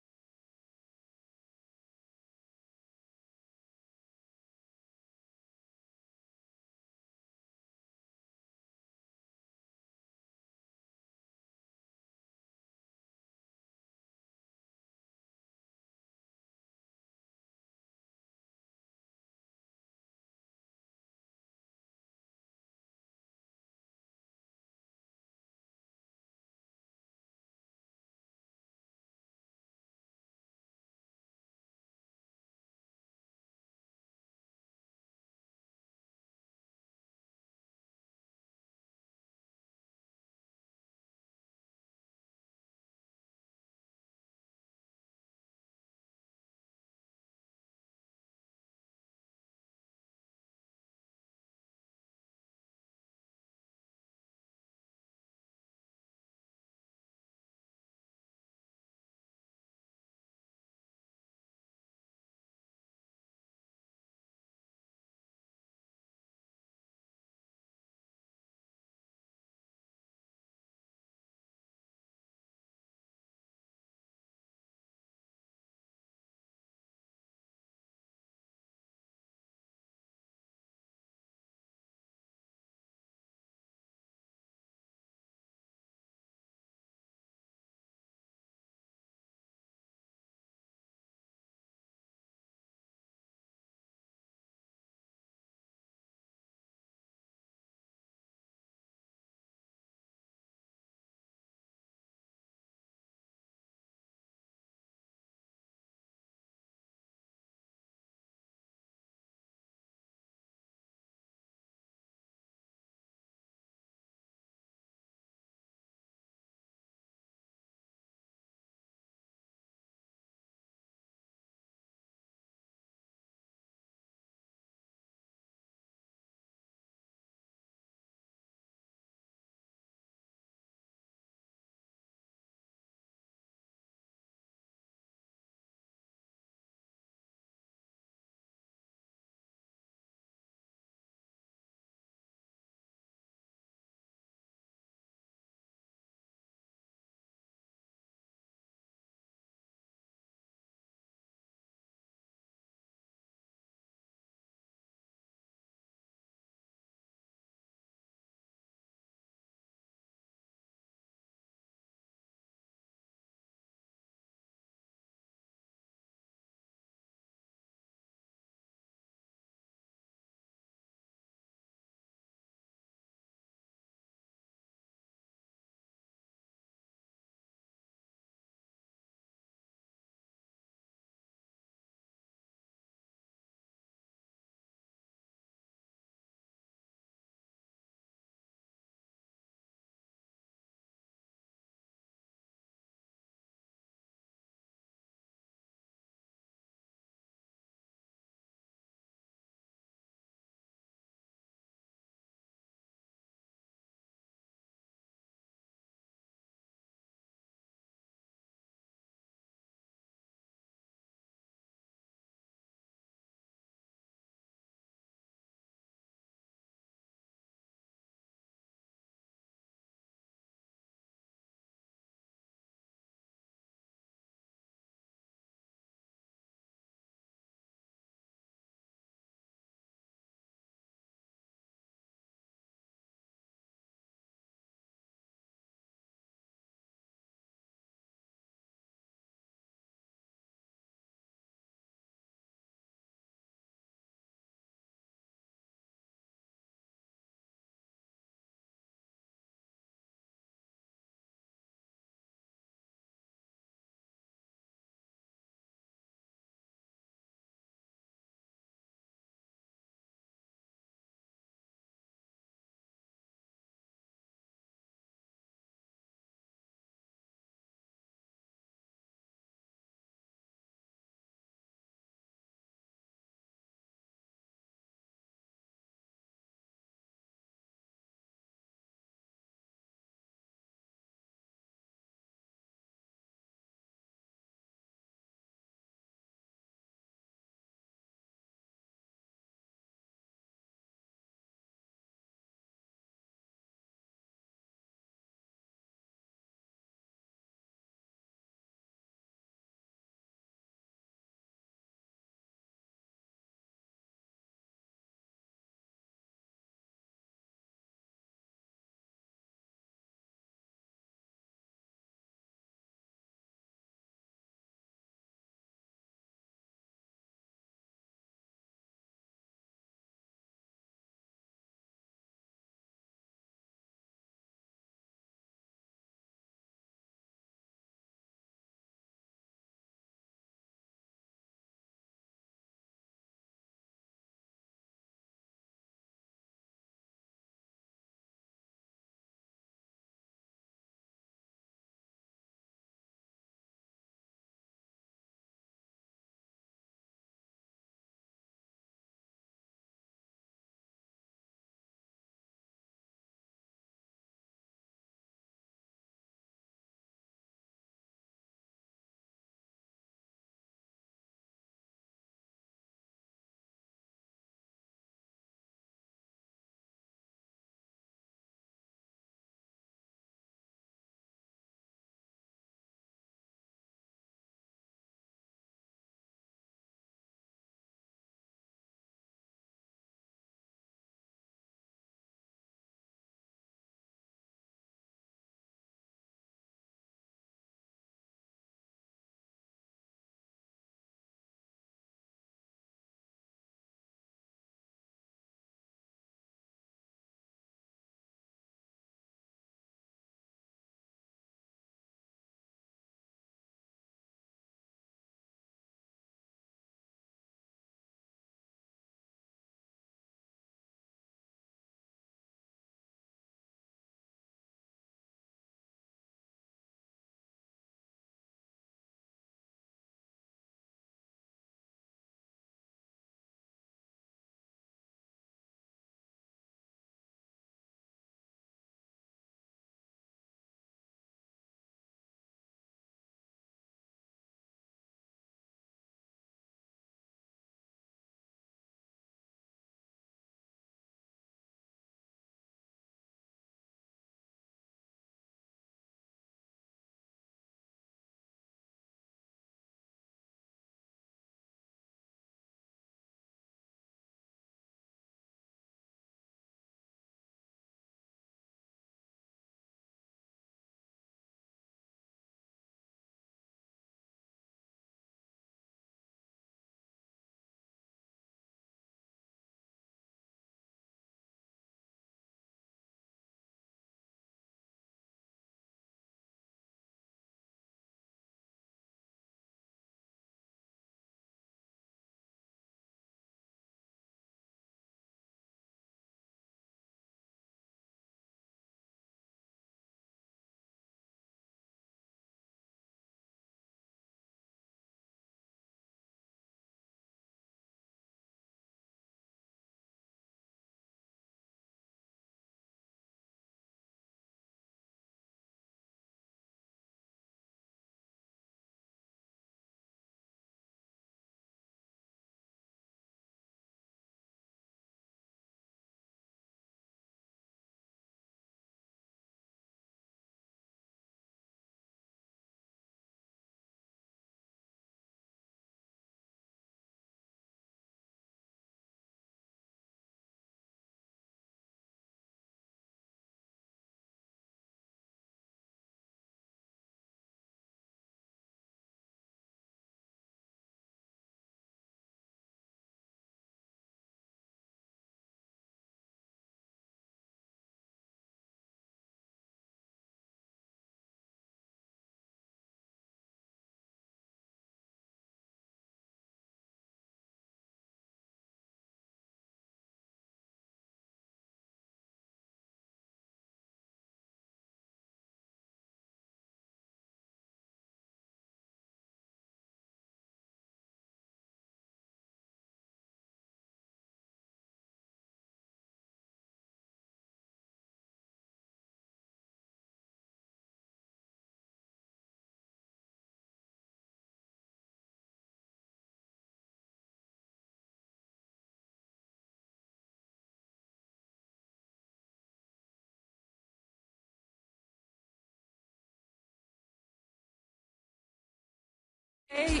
Hey,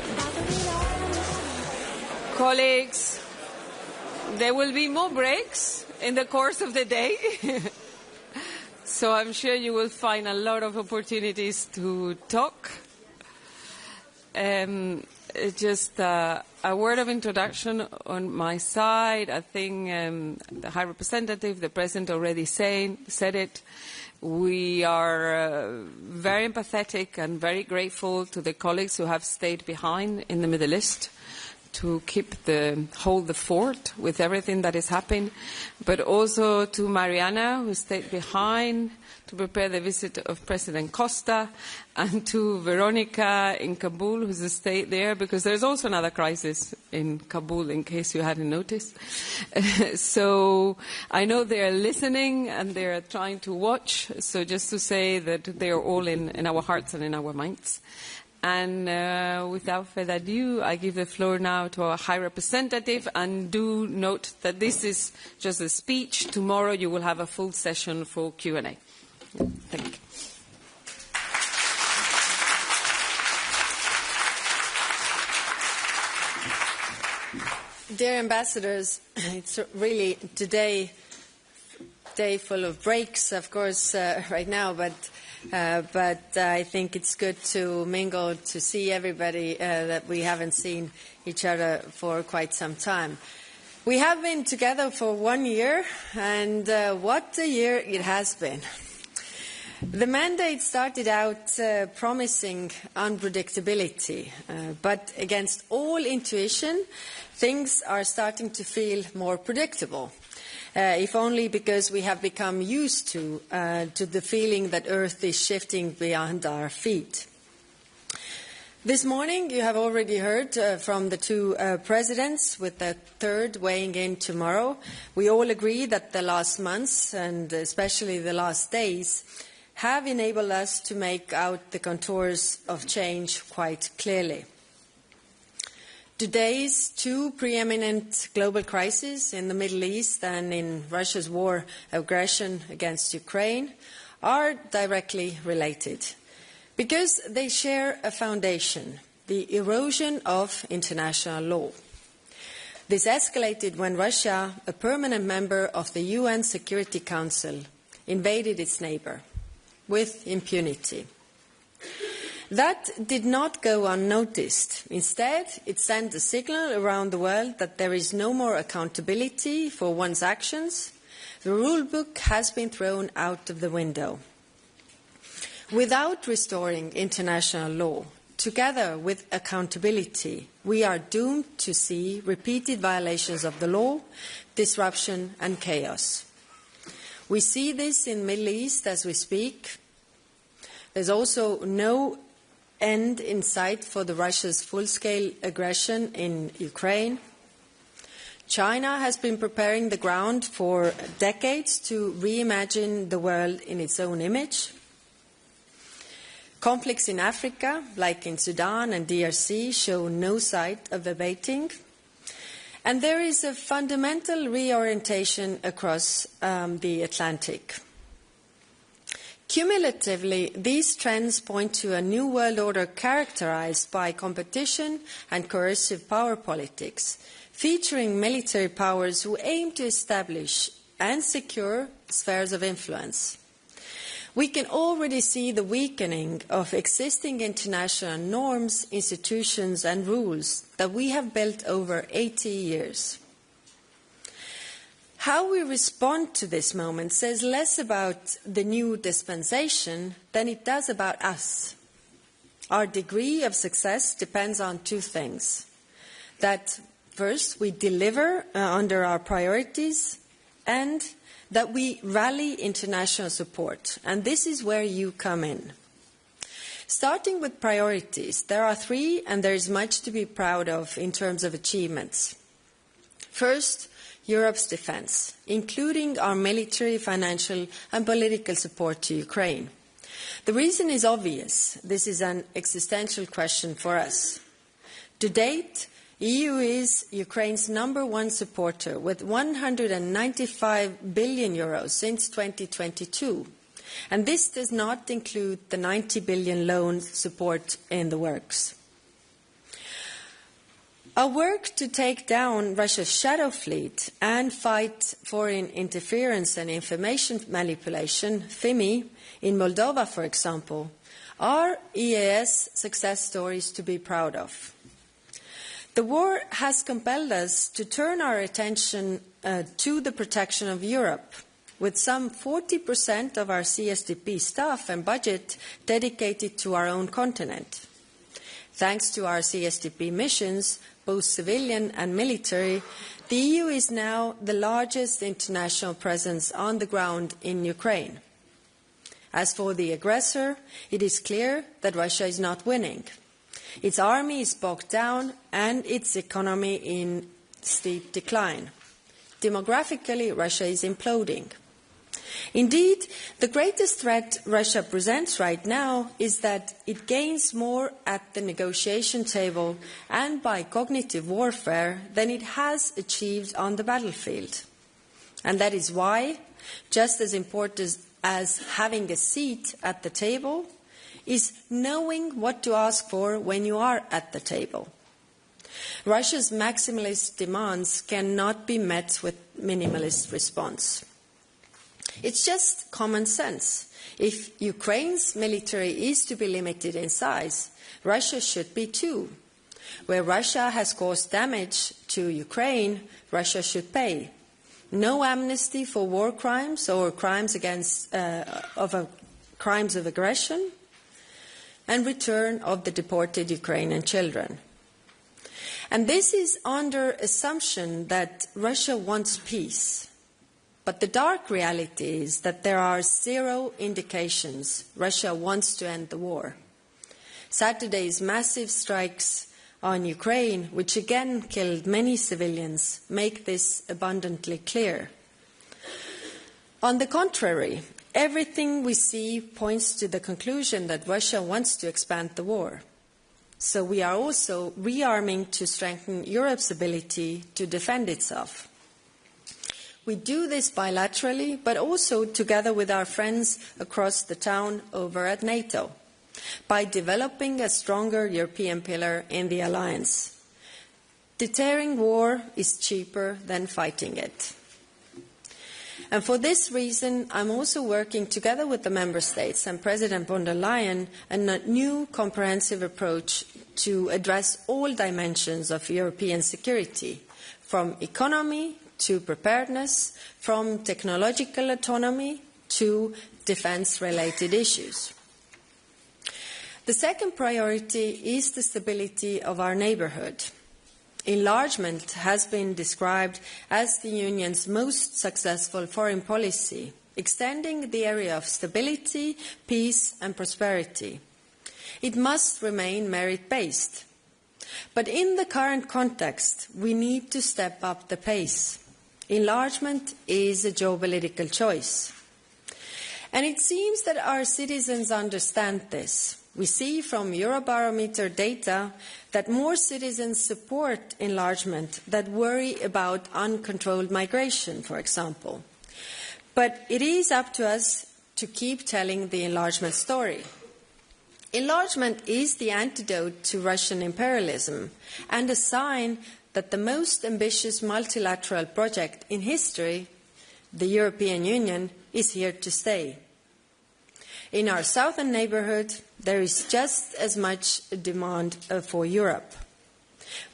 colleagues, there will be more breaks in the course of the day. So I'm sure you will find a lot of opportunities to talk. Just a word of introduction on my side. I think the High Representative, the President already said it. We are very empathetic and very grateful to the colleagues who have stayed behind in the Middle East to hold the fort with everything that is happening, but also to Mariana, who stayed behind to prepare the visit of President Costa, and to Veronica in Kabul, who's stayed there, because there's also another crisis in Kabul, in case you hadn't noticed. So I know they're listening and they're trying to watch, so just to say that they're all in our hearts and in our minds. And without further ado, I give the floor now to our High Representative, and do note that this is just a speech. Tomorrow you will have a full session for Q&A. Thank you. Dear ambassadors, it's really today day full of breaks, of course, right now, but I think it's good to mingle, to see everybody that we haven't seen each other for quite some time. We have been together for 1 year, and what a year it has been. The mandate started out promising unpredictability, but against all intuition, things are starting to feel more predictable. If only because we have become used to the feeling that Earth is shifting beyond our feet. This morning, you have already heard from the two presidents, with the third weighing in tomorrow. We all agree that the last months, and especially the last days, have enabled us to make out the contours of change quite clearly. Today's two preeminent global crises in the Middle East and in Russia's war aggression against Ukraine are directly related because they share a foundation, the erosion of international law. This escalated when Russia, a permanent member of the UN Security Council, invaded its neighbor with impunity. That did not go unnoticed. Instead, it sent a signal around the world that there is no more accountability for one's actions. The rule book has been thrown out of the window. Without restoring international law, together with accountability, we are doomed to see repeated violations of the law, disruption and chaos. We see this in the Middle East as we speak. There's also no end in sight for Russia's full-scale aggression in Ukraine. China has been preparing the ground for decades to reimagine the world in its own image. Conflicts in Africa, like in Sudan and DRC, show no sight of abating. And there is a fundamental reorientation across the Atlantic. Cumulatively, these trends point to a new world order characterized by competition and coercive power politics, featuring military powers who aim to establish and secure spheres of influence. We can already see the weakening of existing international norms, institutions and rules that we have built over 80 years. How we respond to this moment says less about the new dispensation than it does about us. Our degree of success depends on two things. That first, we deliver under our priorities, and that we rally international support. And this is where you come in. Starting with priorities, there are three, and there is much to be proud of in terms of achievements. First, Europe's defence, including our military, financial and political support to Ukraine. The reason is obvious. This is an existential question for us. To date, the EU is Ukraine's #1 supporter, with €195 billion since 2022. And this does not include the €90 billion loan support in the works. Our work to take down Russia's shadow fleet and fight foreign interference and information manipulation, FIMI, in Moldova, for example, are EAS success stories to be proud of. The war has compelled us to turn our attention to the protection of Europe, with some 40% of our CSDP staff and budget dedicated to our own continent. Thanks to our CSDP missions, both civilian and military, the EU is now the largest international presence on the ground in Ukraine. As for the aggressor, it is clear that Russia is not winning. Its army is bogged down and its economy in steep decline. Demographically, Russia is imploding. Indeed, the greatest threat Russia presents right now is that it gains more at the negotiation table and by cognitive warfare than it has achieved on the battlefield. And that is why, just as important as having a seat at the table, is knowing what to ask for when you are at the table. Russia's maximalist demands cannot be met with minimalist response. It's just common sense. If Ukraine's military is to be limited in size, Russia should be too. Where Russia has caused damage to Ukraine, Russia should pay. No amnesty for war crimes or crimes crimes of aggression, and return of the deported Ukrainian children. And this is under assumption that Russia wants peace. But the dark reality is that there are zero indications Russia wants to end the war. Saturday's massive strikes on Ukraine, which again killed many civilians, make this abundantly clear. On the contrary, everything we see points to the conclusion that Russia wants to expand the war. So we are also rearming to strengthen Europe's ability to defend itself. We do this bilaterally, but also together with our friends across the town over at NATO, by developing a stronger European pillar in the alliance. Deterring war is cheaper than fighting it. And for this reason, I'm also working together with the Member States and President von der Leyen on a new comprehensive approach to address all dimensions of European security, from economy to preparedness, from technological autonomy to defence-related issues. The second priority is the stability of our neighbourhood. Enlargement has been described as the Union's most successful foreign policy, extending the area of stability, peace and prosperity. It must remain merit-based. But in the current context, we need to step up the pace. Enlargement is a geopolitical choice. And it seems that our citizens understand this. We see from Eurobarometer data that more citizens support enlargement than worry about uncontrolled migration, for example. But it is up to us to keep telling the enlargement story. Enlargement is the antidote to Russian imperialism and a sign that the most ambitious multilateral project in history, the European Union, is here to stay. In our southern neighbourhood, there is just as much demand for Europe.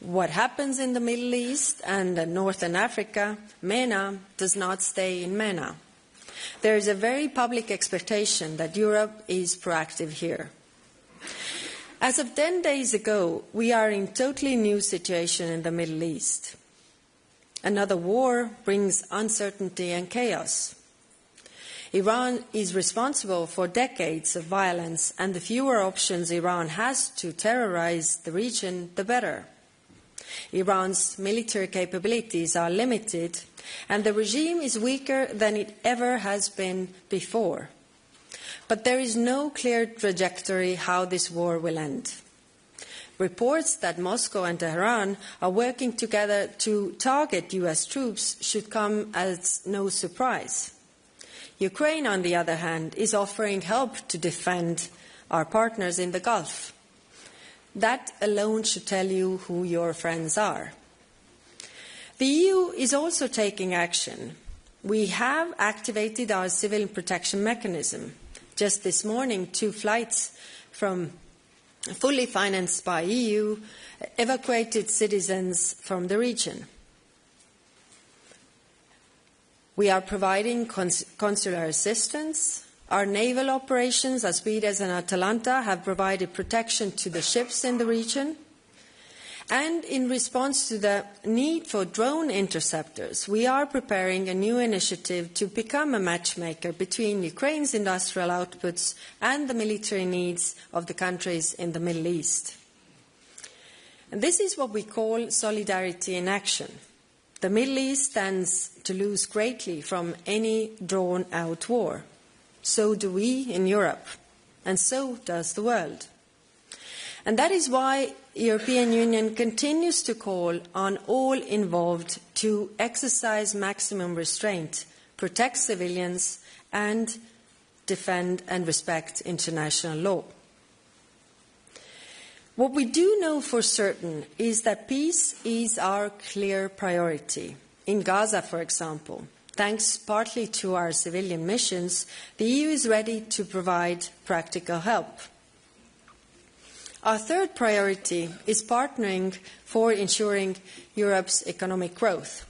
What happens in the Middle East and Northern Africa, MENA, does not stay in MENA. There is a very public expectation that Europe is proactive here. As of 10 days ago, we are in a totally new situation in the Middle East. Another war brings uncertainty and chaos. Iran is responsible for decades of violence, and the fewer options Iran has to terrorize the region, the better. Iran's military capabilities are limited, and the regime is weaker than it ever has been before. But there is no clear trajectory how this war will end. Reports that Moscow and Tehran are working together to target US troops should come as no surprise. Ukraine, on the other hand, is offering help to defend our partners in the Gulf. That alone should tell you who your friends are. The EU is also taking action. We have activated our civil protection mechanism. Just this morning, 2 flights from fully financed by EU evacuated citizens from the region. We are providing consular assistance. Our naval operations, Aspides and Atalanta, have provided protection to the ships in the region. And in response to the need for drone interceptors, we are preparing a new initiative to become a matchmaker between Ukraine's industrial outputs and the military needs of the countries in the Middle East. And this is what we call solidarity in action. The Middle East stands to lose greatly from any drawn-out war. So do we in Europe, and so does the world. And that is why the European Union continues to call on all involved to exercise maximum restraint, protect civilians, and defend and respect international law. What we do know for certain is that peace is our clear priority. In Gaza, for example, thanks partly to our civilian missions, the EU is ready to provide practical help. Our third priority is partnering for ensuring Europe's economic growth.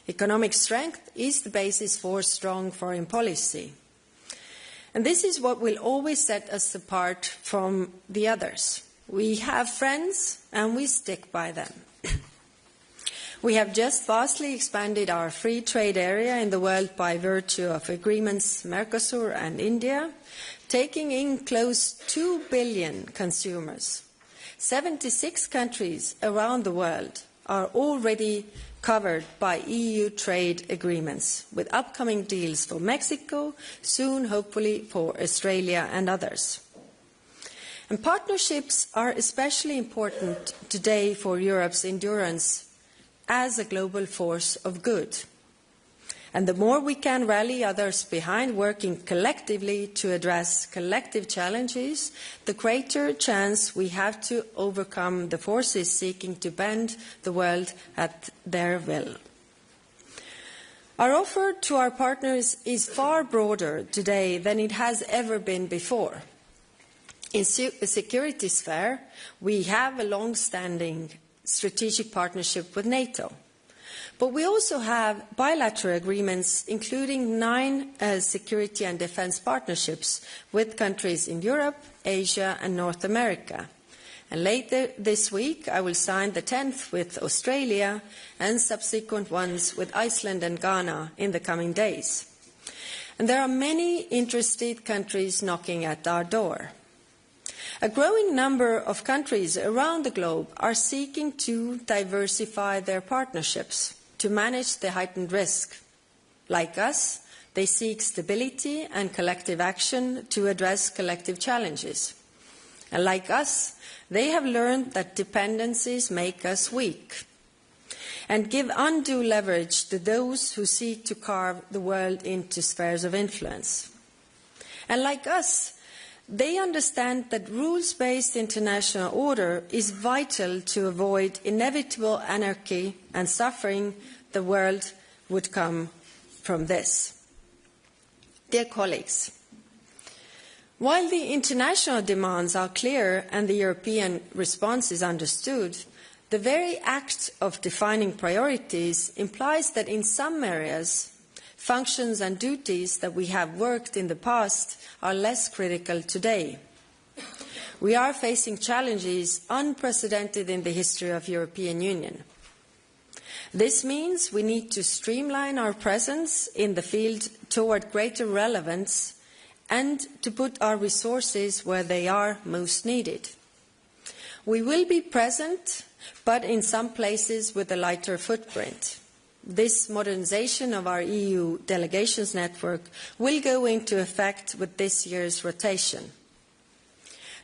Economic strength is the basis for strong foreign policy. And this is what will always set us apart from the others. We have friends and we stick by them. We have just vastly expanded our free trade area in the world by virtue of agreements Mercosur and India, taking in close 2 billion consumers. 76 countries around the world are already covered by EU trade agreements, with upcoming deals for Mexico, soon hopefully for Australia and others. And partnerships are especially important today for Europe's endurance as a global force of good. And the more we can rally others behind working collectively to address collective challenges, the greater chance we have to overcome the forces seeking to bend the world at their will. Our offer to our partners is far broader today than it has ever been before. In the security sphere, we have a long-standing strategic partnership with NATO. But we also have bilateral agreements, including 9 security and defence partnerships with countries in Europe, Asia and North America. And later this week, I will sign the 10th with Australia and subsequent ones with Iceland and Ghana in the coming days. And there are many interested countries knocking at our door. A growing number of countries around the globe are seeking to diversify their partnerships to manage the heightened risk. Like us, they seek stability and collective action to address collective challenges. And like us, they have learned that dependencies make us weak and give undue leverage to those who seek to carve the world into spheres of influence. And like us, they understand that rules-based international order is vital to avoid inevitable anarchy and suffering the world would come from this. Dear colleagues, while the international demands are clear and the European response is understood, the very act of defining priorities implies that in some areas, functions and duties that we have worked in the past are less critical today. We are facing challenges unprecedented in the history of the European Union. This means we need to streamline our presence in the field toward greater relevance and to put our resources where they are most needed. We will be present, but in some places with a lighter footprint. This modernisation of our EU delegations network will go into effect with this year's rotation.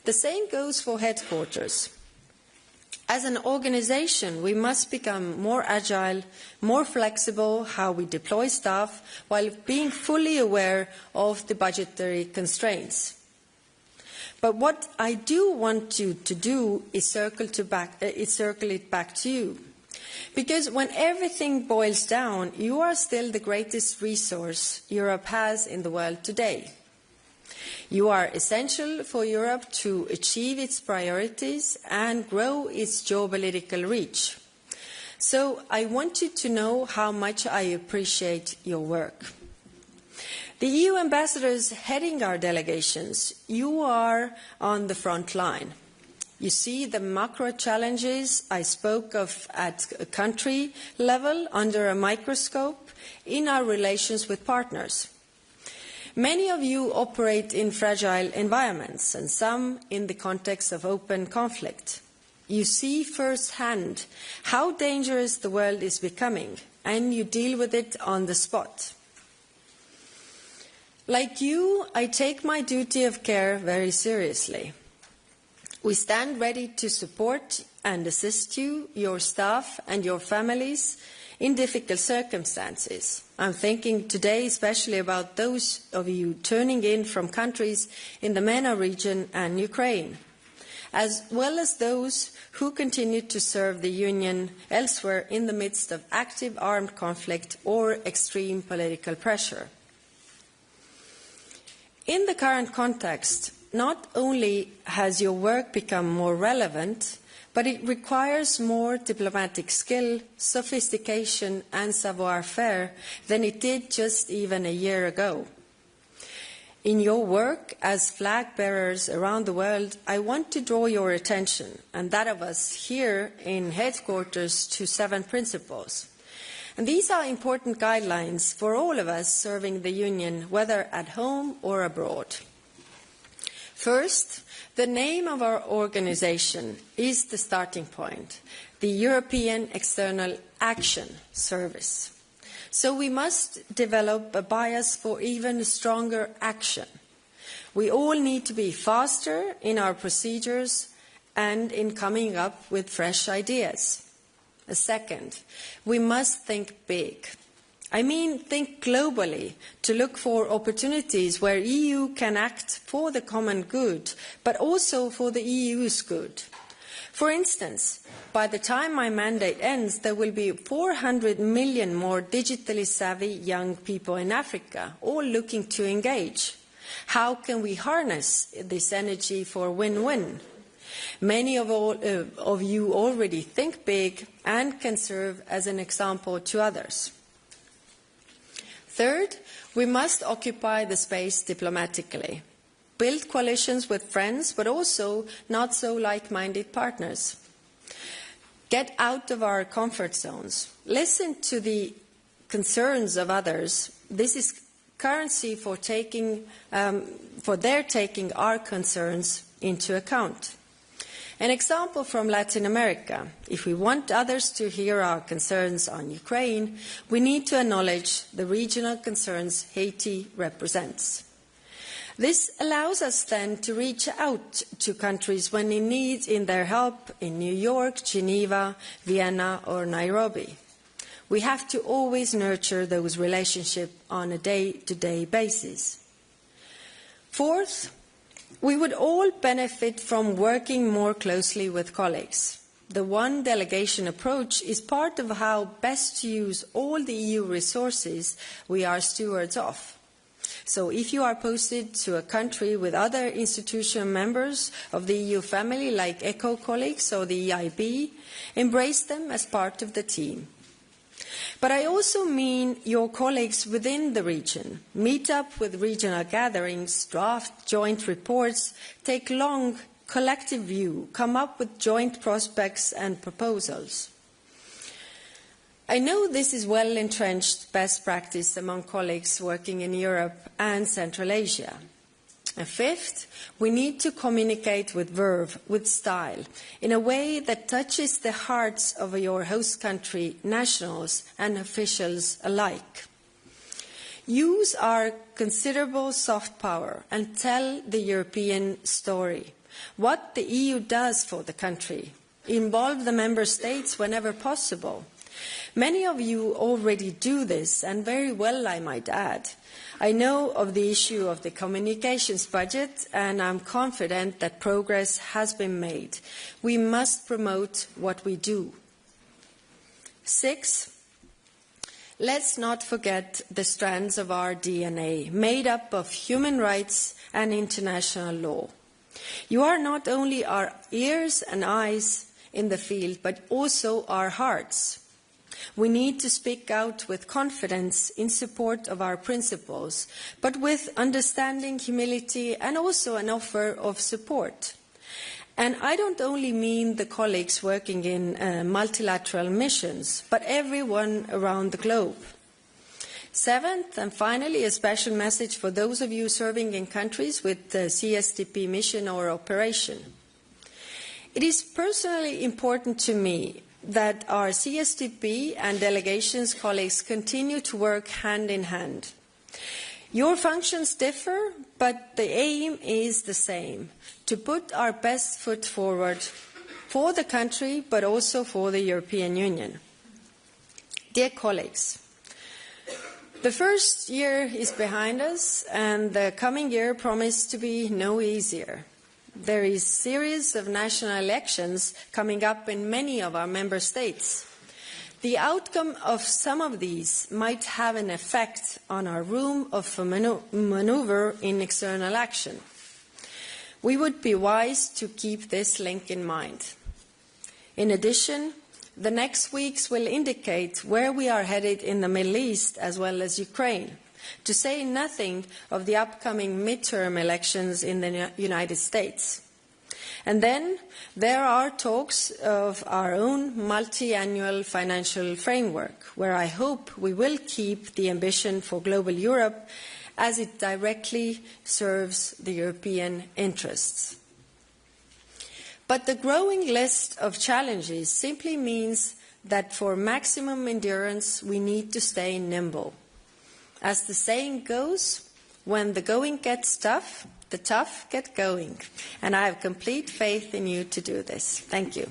The same goes for headquarters. As an organisation, we must become more agile, more flexible how we deploy staff, while being fully aware of the budgetary constraints. But what I do want you to do is circle it back to you. Because when everything boils down, you are still the greatest resource Europe has in the world today. You are essential for Europe to achieve its priorities and grow its geopolitical reach. So I want you to know how much I appreciate your work. The EU ambassadors heading our delegations, you are on the front line. You see the macro challenges I spoke of at a country level under a microscope in our relations with partners. Many of you operate in fragile environments, and some in the context of open conflict. You see firsthand how dangerous the world is becoming, and you deal with it on the spot. Like you, I take my duty of care very seriously. We stand ready to support and assist you, your staff and your families in difficult circumstances. I'm thinking today especially about those of you turning in from countries in the MENA region and Ukraine, as well as those who continue to serve the Union elsewhere in the midst of active armed conflict or extreme political pressure. In the current context, not only has your work become more relevant, but it requires more diplomatic skill, sophistication and savoir-faire than it did just even a year ago. In your work as flag bearers around the world, I want to draw your attention, and that of us here in headquarters, to 7 principles. And these are important guidelines for all of us serving the Union, whether at home or abroad. First, the name of our organisation is the starting point, the European External Action Service. So we must develop a bias for even stronger action. We all need to be faster in our procedures and in coming up with fresh ideas. Second, we must think big. I mean, think globally to look for opportunities where the EU can act for the common good, but also for the EU's good. For instance, by the time my mandate ends, there will be 400 million more digitally savvy young people in Africa, all looking to engage. How can we harness this energy for win-win? Many of you already think big and can serve as an example to others. Third, we must occupy the space diplomatically. Build coalitions with friends, but also not so like-minded partners. Get out of our comfort zones. Listen to the concerns of others. This is currency for their taking our concerns into account. An example from Latin America. If we want others to hear our concerns on Ukraine, we need to acknowledge the regional concerns Haiti represents. This allows us then to reach out to countries when in need in their help in New York, Geneva, Vienna or Nairobi. We have to always nurture those relationships on a day-to-day basis. Fourth, we would all benefit from working more closely with colleagues. The one delegation approach is part of how best to use all the EU resources we are stewards of. So if you are posted to a country with other institutional members of the EU family, like ECHO colleagues or the EIB, embrace them as part of the team. But I also mean your colleagues within the region. Meet up with regional gatherings, draft joint reports, take long collective view, come up with joint prospects and proposals. I know this is well-entrenched best practice among colleagues working in Europe and Central Asia. And fifth, we need to communicate with verve, with style, in a way that touches the hearts of your host country nationals and officials alike. Use our considerable soft power and tell the European story, what the EU does for the country. Involve the member states whenever possible. Many of you already do this, and very well, I might add. I know of the issue of the communications budget, and I'm confident that progress has been made. We must promote what we do. 6, let's not forget the strands of our DNA, made up of human rights and international law. You are not only our ears and eyes in the field, but also our hearts. We need to speak out with confidence in support of our principles, but with understanding, humility, and also an offer of support. And I don't only mean the colleagues working in multilateral missions, but everyone around the globe. 7th, and finally, a special message for those of you serving in countries with the CSDP mission or operation. It is personally important to me that our CSDP and delegations colleagues continue to work hand in hand. Your functions differ, but the aim is the same, to put our best foot forward for the country, but also for the European Union. Dear colleagues, the first year is behind us, and the coming year promised to be no easier. There is a series of national elections coming up in many of our member states. The outcome of some of these might have an effect on our room of maneuver in external action. We would be wise to keep this link in mind. In addition, the next weeks will indicate where we are headed in the Middle East as well as Ukraine, to say nothing of the upcoming midterm elections in the United States. And then there are talks of our own multi-annual financial framework, where I hope we will keep the ambition for global Europe as it directly serves the European interests. But the growing list of challenges simply means that for maximum endurance we need to stay nimble. As the saying goes, when the going gets tough, the tough get going. And I have complete faith in you to do this. Thank you.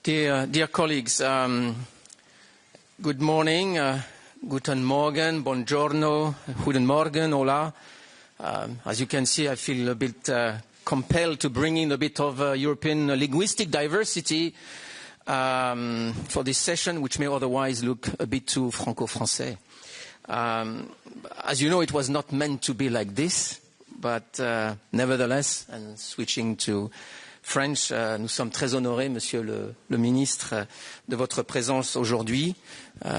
Dear colleagues, good morning, guten Morgen, buongiorno, guten Morgen, hola. As you can see, I feel a bit compelled to bring in a bit of European linguistic diversity for this session, which may otherwise look a bit too franco-français. As you know, it was not meant to be like this, but nevertheless, and switching to French, nous sommes très honorés, Monsieur le Ministre, de votre présence aujourd'hui.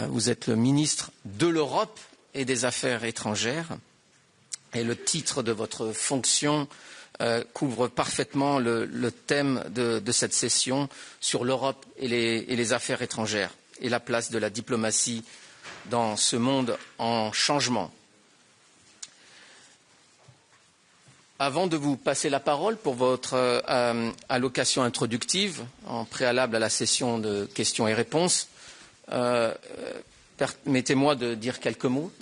Vous êtes le ministre de l'Europe et des Affaires étrangères. Et le titre de votre fonction couvre parfaitement le thème de cette session sur l'Europe et les affaires étrangères et la place de la diplomatie dans ce monde en changement. Avant de vous passer la parole pour votre allocation introductive, en préalable à la session de questions et réponses, permettez-moi de dire quelques mots.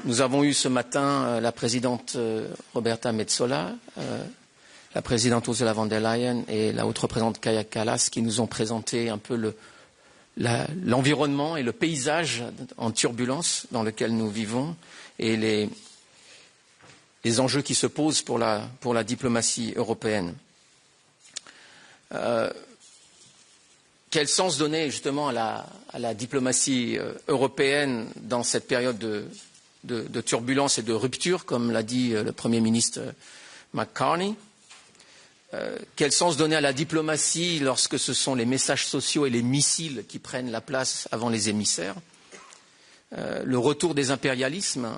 Nous avons eu ce matin la présidente Roberta Metsola, la présidente Ursula von der Leyen et la haute représentante Kaja Kallas qui nous ont présenté un peu l'environnement et le paysage en turbulence dans lequel nous vivons et les enjeux qui se posent pour la diplomatie européenne. Quel sens donner justement à la diplomatie européenne dans cette période de turbulence et de rupture, comme l'a dit le Premier ministre McCartney? Quel sens donner à la diplomatie lorsque ce sont les messages sociaux et les missiles qui prennent la place avant les émissaires? Le retour des impérialismes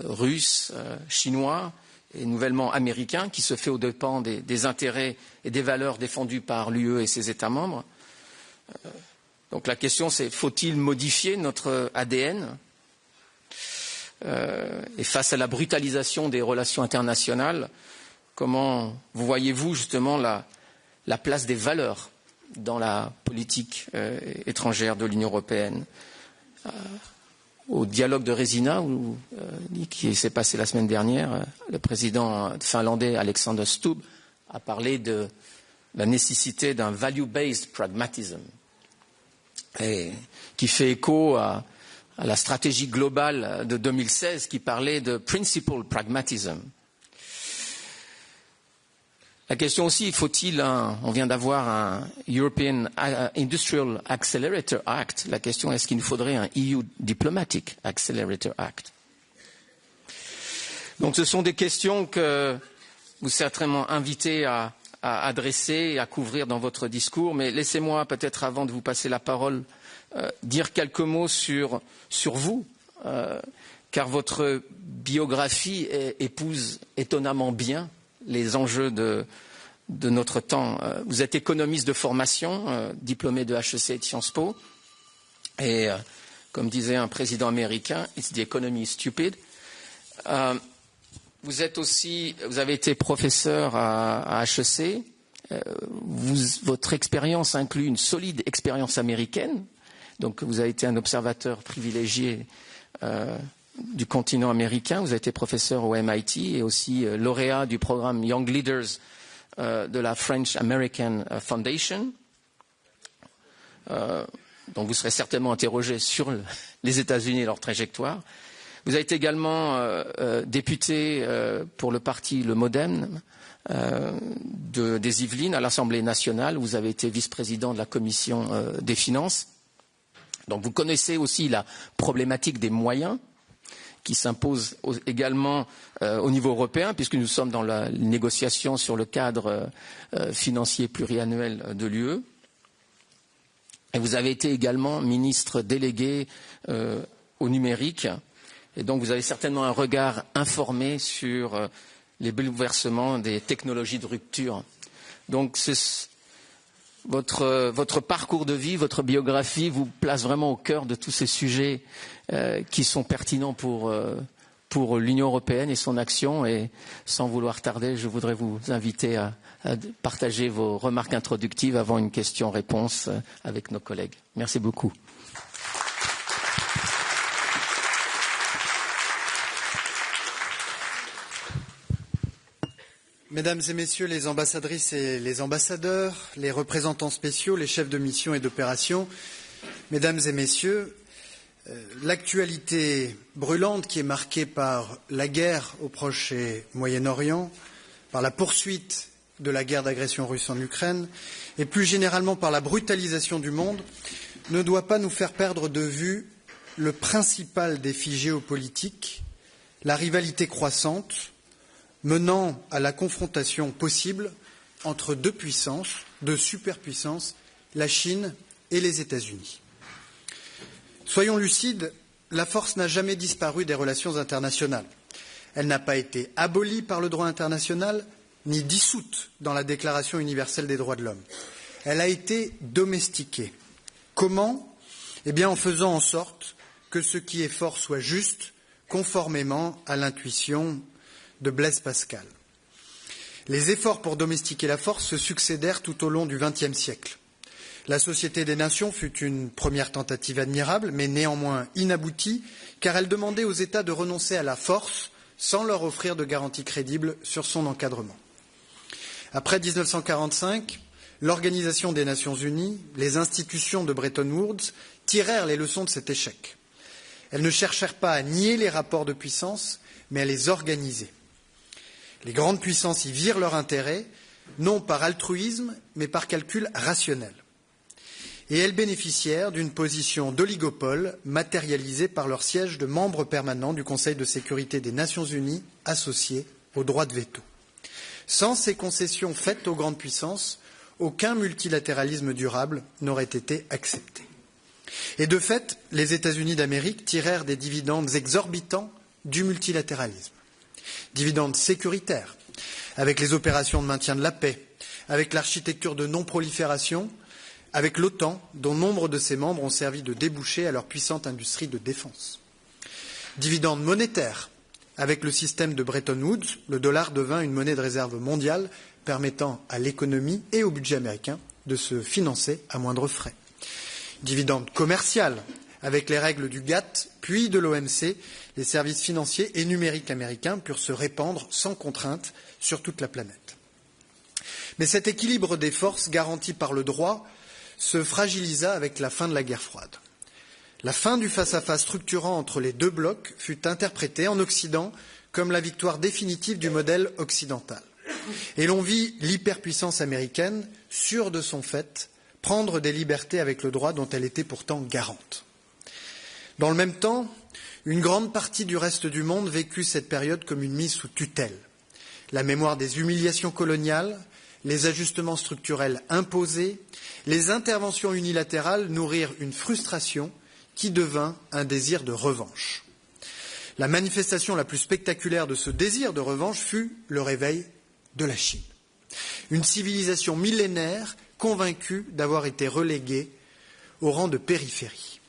russes, chinois et nouvellement américains qui se fait aux dépens des intérêts et des valeurs défendues par l'UE et ses États membres. Donc la question c'est, faut-il modifier notre ADN et face à la brutalisation des relations internationales, comment voyez-vous justement la place des valeurs dans la politique étrangère de l'Union européenne? Au dialogue de Resina, qui s'est passé la semaine dernière, le président finlandais Alexander Stubb a parlé de la nécessité d'un value-based pragmatism, et qui fait écho à la stratégie globale de 2016 qui parlait de principled pragmatism. La question aussi, faut-il on vient d'avoir un European Industrial Accelerator Act. La question, est-ce qu'il nous faudrait un EU Diplomatic Accelerator Act? Donc ce sont des questions que vous serez certainement invités à adresser et à couvrir dans votre discours, mais laissez-moi peut-être, avant de vous passer la parole, dire quelques mots sur vous, car votre biographie épouse étonnamment bien les enjeux de notre temps. Vous êtes économiste de formation, diplômé de HEC et de Sciences Po, et comme disait un président américain, it's the economy is stupid. Vous avez été professeur à HEC. Votre expérience inclut une solide expérience américaine. Donc, vous avez été un observateur privilégié du continent américain. Vous avez été professeur au MIT et aussi lauréat du programme Young Leaders de la French American Foundation. Donc, vous serez certainement interrogé sur les États-Unis et leur trajectoire. Vous avez été également député pour le parti Le Modem des Yvelines à l'Assemblée nationale. Vous avez été vice-président de la Commission des finances. Donc vous connaissez aussi la problématique des moyens qui s'impose également au niveau européen, puisque nous sommes dans la négociation sur le cadre financier pluriannuel de l'UE. Et vous avez été également ministre délégué au numérique. Et donc vous avez certainement un regard informé sur les bouleversements des technologies de rupture. Donc votre parcours de vie, votre biographie vous place vraiment au cœur de tous ces sujets qui sont pertinents pour pour l'Union européenne et son action. Et sans vouloir tarder, je voudrais vous inviter à partager vos remarques introductives avant une question-réponse avec nos collègues. Merci beaucoup. Mesdames et messieurs les ambassadrices et les ambassadeurs, les représentants spéciaux, les chefs de mission et d'opération, mesdames et messieurs, l'actualité brûlante qui est marquée par la guerre au Proche et Moyen-Orient, par la poursuite de la guerre d'agression russe en Ukraine et plus généralement par la brutalisation du monde, ne doit pas nous faire perdre de vue le principal défi géopolitique, la rivalité croissante, menant à la confrontation possible entre deux puissances, deux superpuissances, la Chine et les États-Unis. Soyons lucides, la force n'a jamais disparu des relations internationales. Elle n'a pas été abolie par le droit international, ni dissoute dans la Déclaration universelle des droits de l'homme. Elle a été domestiquée. Comment ? Eh bien, en faisant en sorte que ce qui est fort soit juste, conformément à l'intuition de Blaise Pascal. Les efforts pour domestiquer la force se succédèrent tout au long du XXe siècle. La Société des Nations fut une première tentative admirable, mais néanmoins inaboutie, car elle demandait aux États de renoncer à la force sans leur offrir de garanties crédibles sur son encadrement. Après 1945, l'Organisation des Nations Unies, les institutions de Bretton Woods tirèrent les leçons de cet échec. Elles ne cherchèrent pas à nier les rapports de puissance, mais à les organiser. Les grandes puissances y virent leur intérêt, non par altruisme, mais par calcul rationnel. Et elles bénéficièrent d'une position d'oligopole matérialisée par leur siège de membre permanent du Conseil de sécurité des Nations Unies associé au droit de veto. Sans ces concessions faites aux grandes puissances, aucun multilatéralisme durable n'aurait été accepté. Et de fait, les États-Unis d'Amérique tirèrent des dividendes exorbitants du multilatéralisme. Dividendes sécuritaires, avec les opérations de maintien de la paix, avec l'architecture de non-prolifération, avec l'OTAN, dont nombre de ses membres ont servi de débouché à leur puissante industrie de défense. Dividendes monétaires, avec le système de Bretton Woods, le dollar devint une monnaie de réserve mondiale permettant à l'économie et au budget américain de se financer à moindre frais. Dividendes commerciales, avec les règles du GATT, puis de l'OMC, les services financiers et numériques américains purent se répandre sans contrainte sur toute la planète. Mais cet équilibre des forces garanti par le droit se fragilisa avec la fin de la guerre froide. La fin du face-à-face structurant entre les deux blocs fut interprétée en Occident comme la victoire définitive du modèle occidental. Et l'on vit l'hyperpuissance américaine, sûre de son fait, prendre des libertés avec le droit dont elle était pourtant garante. Dans le même temps, une grande partie du reste du monde vécut cette période comme une mise sous tutelle. La mémoire des humiliations coloniales, les ajustements structurels imposés, les interventions unilatérales nourrirent une frustration qui devint un désir de revanche. La manifestation la plus spectaculaire de ce désir de revanche fut le réveil de la Chine. Une civilisation millénaire convaincue d'avoir été reléguée au rang de périphérie.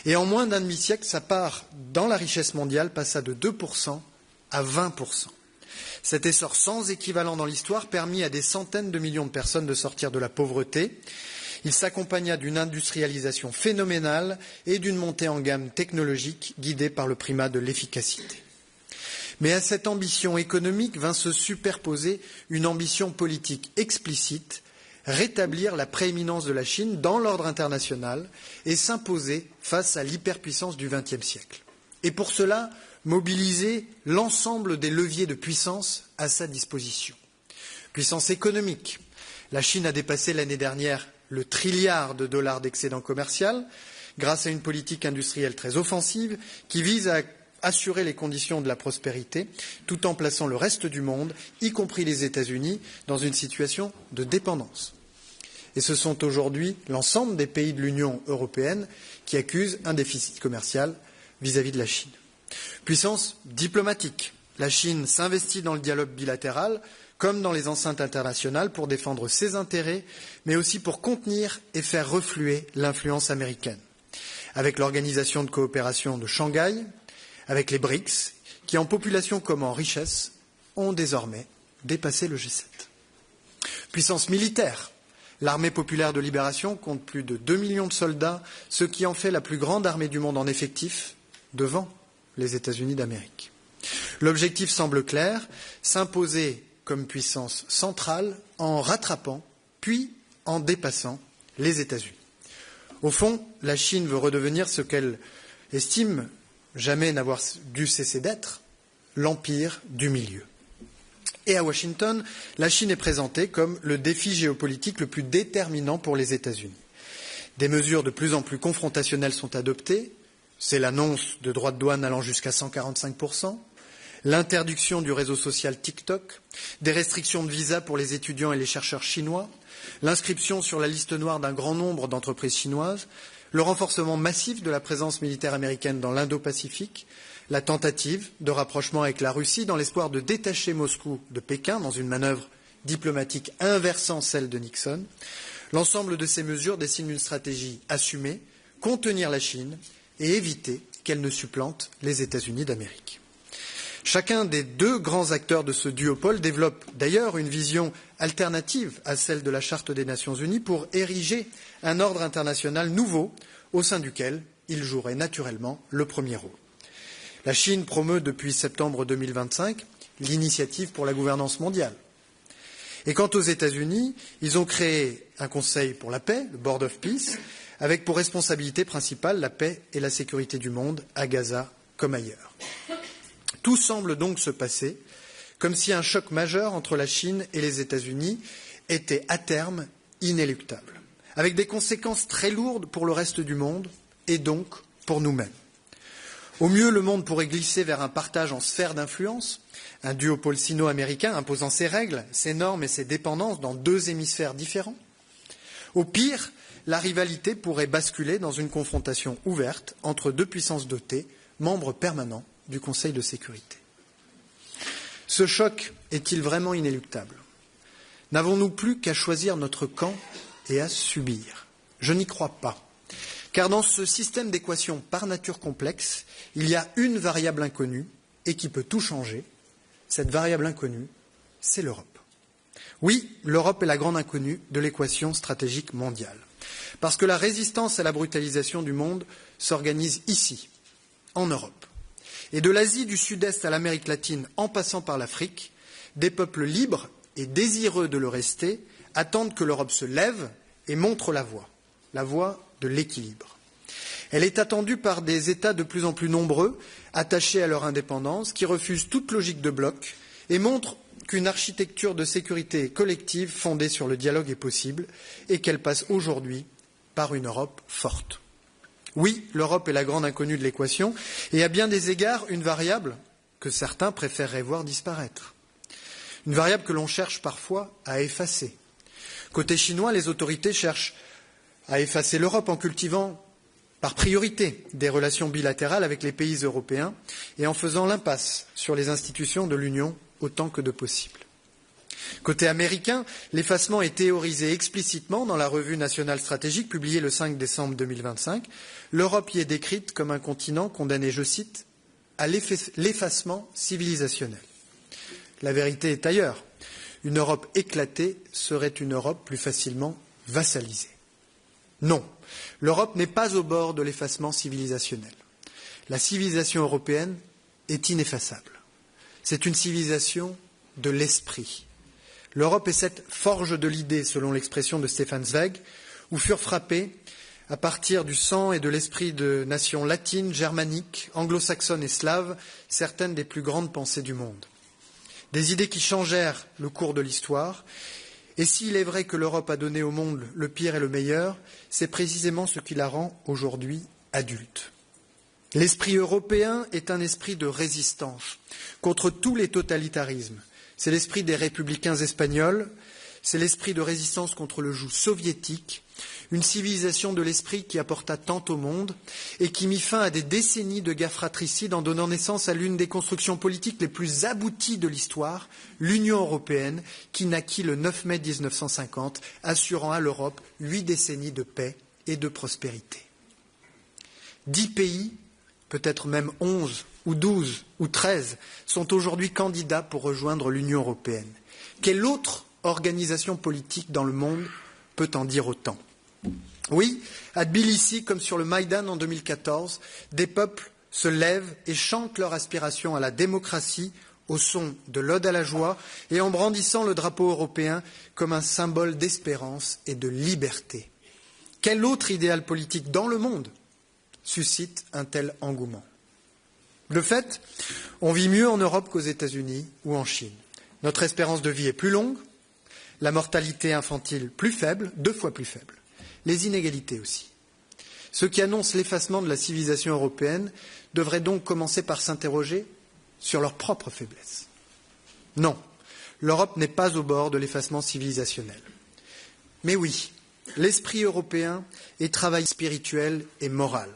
Et en moins d'un demi-siècle, sa part dans la richesse mondiale passa de 2% à 20%. Cet essor sans équivalent dans l'histoire permit à des centaines de millions de personnes de sortir de la pauvreté. Il s'accompagna d'une industrialisation phénoménale et d'une montée en gamme technologique guidée par le primat de l'efficacité. Mais à cette ambition économique vint se superposer une ambition politique explicite, rétablir la prééminence de la Chine dans l'ordre international et s'imposer face à l'hyperpuissance du XXe siècle. Et pour cela, mobiliser l'ensemble des leviers de puissance à sa disposition. Puissance économique. La Chine a dépassé l'année dernière le trilliard de dollars d'excédent commercial grâce à une politique industrielle très offensive qui vise à assurer les conditions de la prospérité tout en plaçant le reste du monde, y compris les États-Unis, dans une situation de dépendance. Et ce sont aujourd'hui l'ensemble des pays de l'Union européenne qui accusent un déficit commercial vis-à-vis de la Chine. Puissance diplomatique. La Chine s'investit dans le dialogue bilatéral comme dans les enceintes internationales pour défendre ses intérêts, mais aussi pour contenir et faire refluer l'influence américaine. Avec l'Organisation de coopération de Shanghai, avec les BRICS, qui en population comme en richesse ont désormais dépassé le G7. Puissance militaire. L'armée populaire de libération compte plus de 2 millions de soldats, ce qui en fait la plus grande armée du monde en effectif, devant les États-Unis d'Amérique. L'objectif semble clair, s'imposer comme puissance centrale en rattrapant, puis en dépassant les États-Unis. Au fond, la Chine veut redevenir ce qu'elle estime jamais n'avoir dû cesser d'être, l'empire du milieu. Et à Washington, la Chine est présentée comme le défi géopolitique le plus déterminant pour les États-Unis. Des mesures de plus en plus confrontationnelles sont adoptées. C'est l'annonce de droits de douane allant jusqu'à 145%, l'interdiction du réseau social TikTok, des restrictions de visa pour les étudiants et les chercheurs chinois, l'inscription sur la liste noire d'un grand nombre d'entreprises chinoises, le renforcement massif de la présence militaire américaine dans l'Indo-Pacifique, la tentative de rapprochement avec la Russie dans l'espoir de détacher Moscou de Pékin dans une manœuvre diplomatique inversant celle de Nixon. L'ensemble de ces mesures dessine une stratégie assumée, contenir la Chine et éviter qu'elle ne supplante les États-Unis d'Amérique. Chacun des deux grands acteurs de ce duopole développe d'ailleurs une vision alternative à celle de la Charte des Nations Unies pour ériger un ordre international nouveau au sein duquel il jouerait naturellement le premier rôle. La Chine promeut depuis septembre 2025 l'initiative pour la gouvernance mondiale. Et quant aux États-Unis, ils ont créé un Conseil pour la paix, le Board of Peace, avec pour responsabilité principale la paix et la sécurité du monde, à Gaza comme ailleurs. Tout semble donc se passer comme si un choc majeur entre la Chine et les États-Unis était à terme inéluctable, avec des conséquences très lourdes pour le reste du monde et donc pour nous-mêmes. Au mieux, le monde pourrait glisser vers un partage en sphères d'influence, un duopole sino-américain imposant ses règles, ses normes et ses dépendances dans deux hémisphères différents. Au pire, la rivalité pourrait basculer dans une confrontation ouverte entre deux puissances dotées, membres permanents du Conseil de sécurité. Ce choc est-il vraiment inéluctable? N'avons-nous plus qu'à choisir notre camp et à subir? Je n'y crois pas. Car dans ce système d'équations par nature complexe, il y a une variable inconnue et qui peut tout changer. Cette variable inconnue, c'est l'Europe. Oui, l'Europe est la grande inconnue de l'équation stratégique mondiale. Parce que la résistance à la brutalisation du monde s'organise ici, en Europe. Et de l'Asie du Sud-Est à l'Amérique latine, en passant par l'Afrique, des peuples libres et désireux de le rester attendent que l'Europe se lève et montre la voie de l'équilibre. Elle est attendue par des États de plus en plus nombreux, attachés à leur indépendance, qui refusent toute logique de bloc et montrent qu'une architecture de sécurité collective fondée sur le dialogue est possible et qu'elle passe aujourd'hui par une Europe forte. Oui, l'Europe est la grande inconnue de l'équation et à bien des égards une variable que certains préféreraient voir disparaître. Une variable que l'on cherche parfois à effacer. Côté chinois, les autorités cherchent à effacer l'Europe en cultivant par priorité des relations bilatérales avec les pays européens et en faisant l'impasse sur les institutions de l'Union autant que de possible. Côté américain, l'effacement est théorisé explicitement dans la revue nationale stratégique publiée le 5 décembre 2025. L'Europe y est décrite comme un continent condamné, je cite, à l'effacement civilisationnel. La vérité est ailleurs. Une Europe éclatée serait une Europe plus facilement vassalisée. Non, l'Europe n'est pas au bord de l'effacement civilisationnel. La civilisation européenne est ineffaçable. C'est une civilisation de l'esprit. L'Europe est cette forge de l'idée, selon l'expression de Stefan Zweig, où furent frappées, à partir du sang et de l'esprit de nations latines, germaniques, anglo-saxonnes et slaves, certaines des plus grandes pensées du monde. Des idées qui changèrent le cours de l'histoire. Et s'il est vrai que l'Europe a donné au monde le pire et le meilleur, c'est précisément ce qui la rend aujourd'hui adulte. L'esprit européen est un esprit de résistance contre tous les totalitarismes. C'est l'esprit des républicains espagnols, c'est l'esprit de résistance contre le joug soviétique, une civilisation de l'esprit qui apporta tant au monde et qui mit fin à des décennies de guerres fratricides en donnant naissance à l'une des constructions politiques les plus abouties de l'histoire, l'Union européenne, qui naquit le 9 mai 1950, assurant à l'Europe 8 décennies de paix et de prospérité. 10 pays peut-être même 11 ou 12 ou 13, sont aujourd'hui candidats pour rejoindre l'Union européenne. Quelle autre organisation politique dans le monde peut en dire autant? Oui, à Tbilissi, comme sur le Maïdan en 2014, des peuples se lèvent et chantent leur aspiration à la démocratie au son de l'Ode à la joie et en brandissant le drapeau européen comme un symbole d'espérance et de liberté. Quel autre idéal politique dans le monde suscite un tel engouement? De fait, on vit mieux en Europe qu'aux États-Unis ou en Chine. Notre espérance de vie est plus longue, la mortalité infantile plus faible, 2 fois plus faible, les inégalités aussi. Ceux qui annoncent l'effacement de la civilisation européenne devraient donc commencer par s'interroger sur leurs propres faiblesses. Non, l'Europe n'est pas au bord de l'effacement civilisationnel. Mais oui, l'esprit européen est travail spirituel et moral.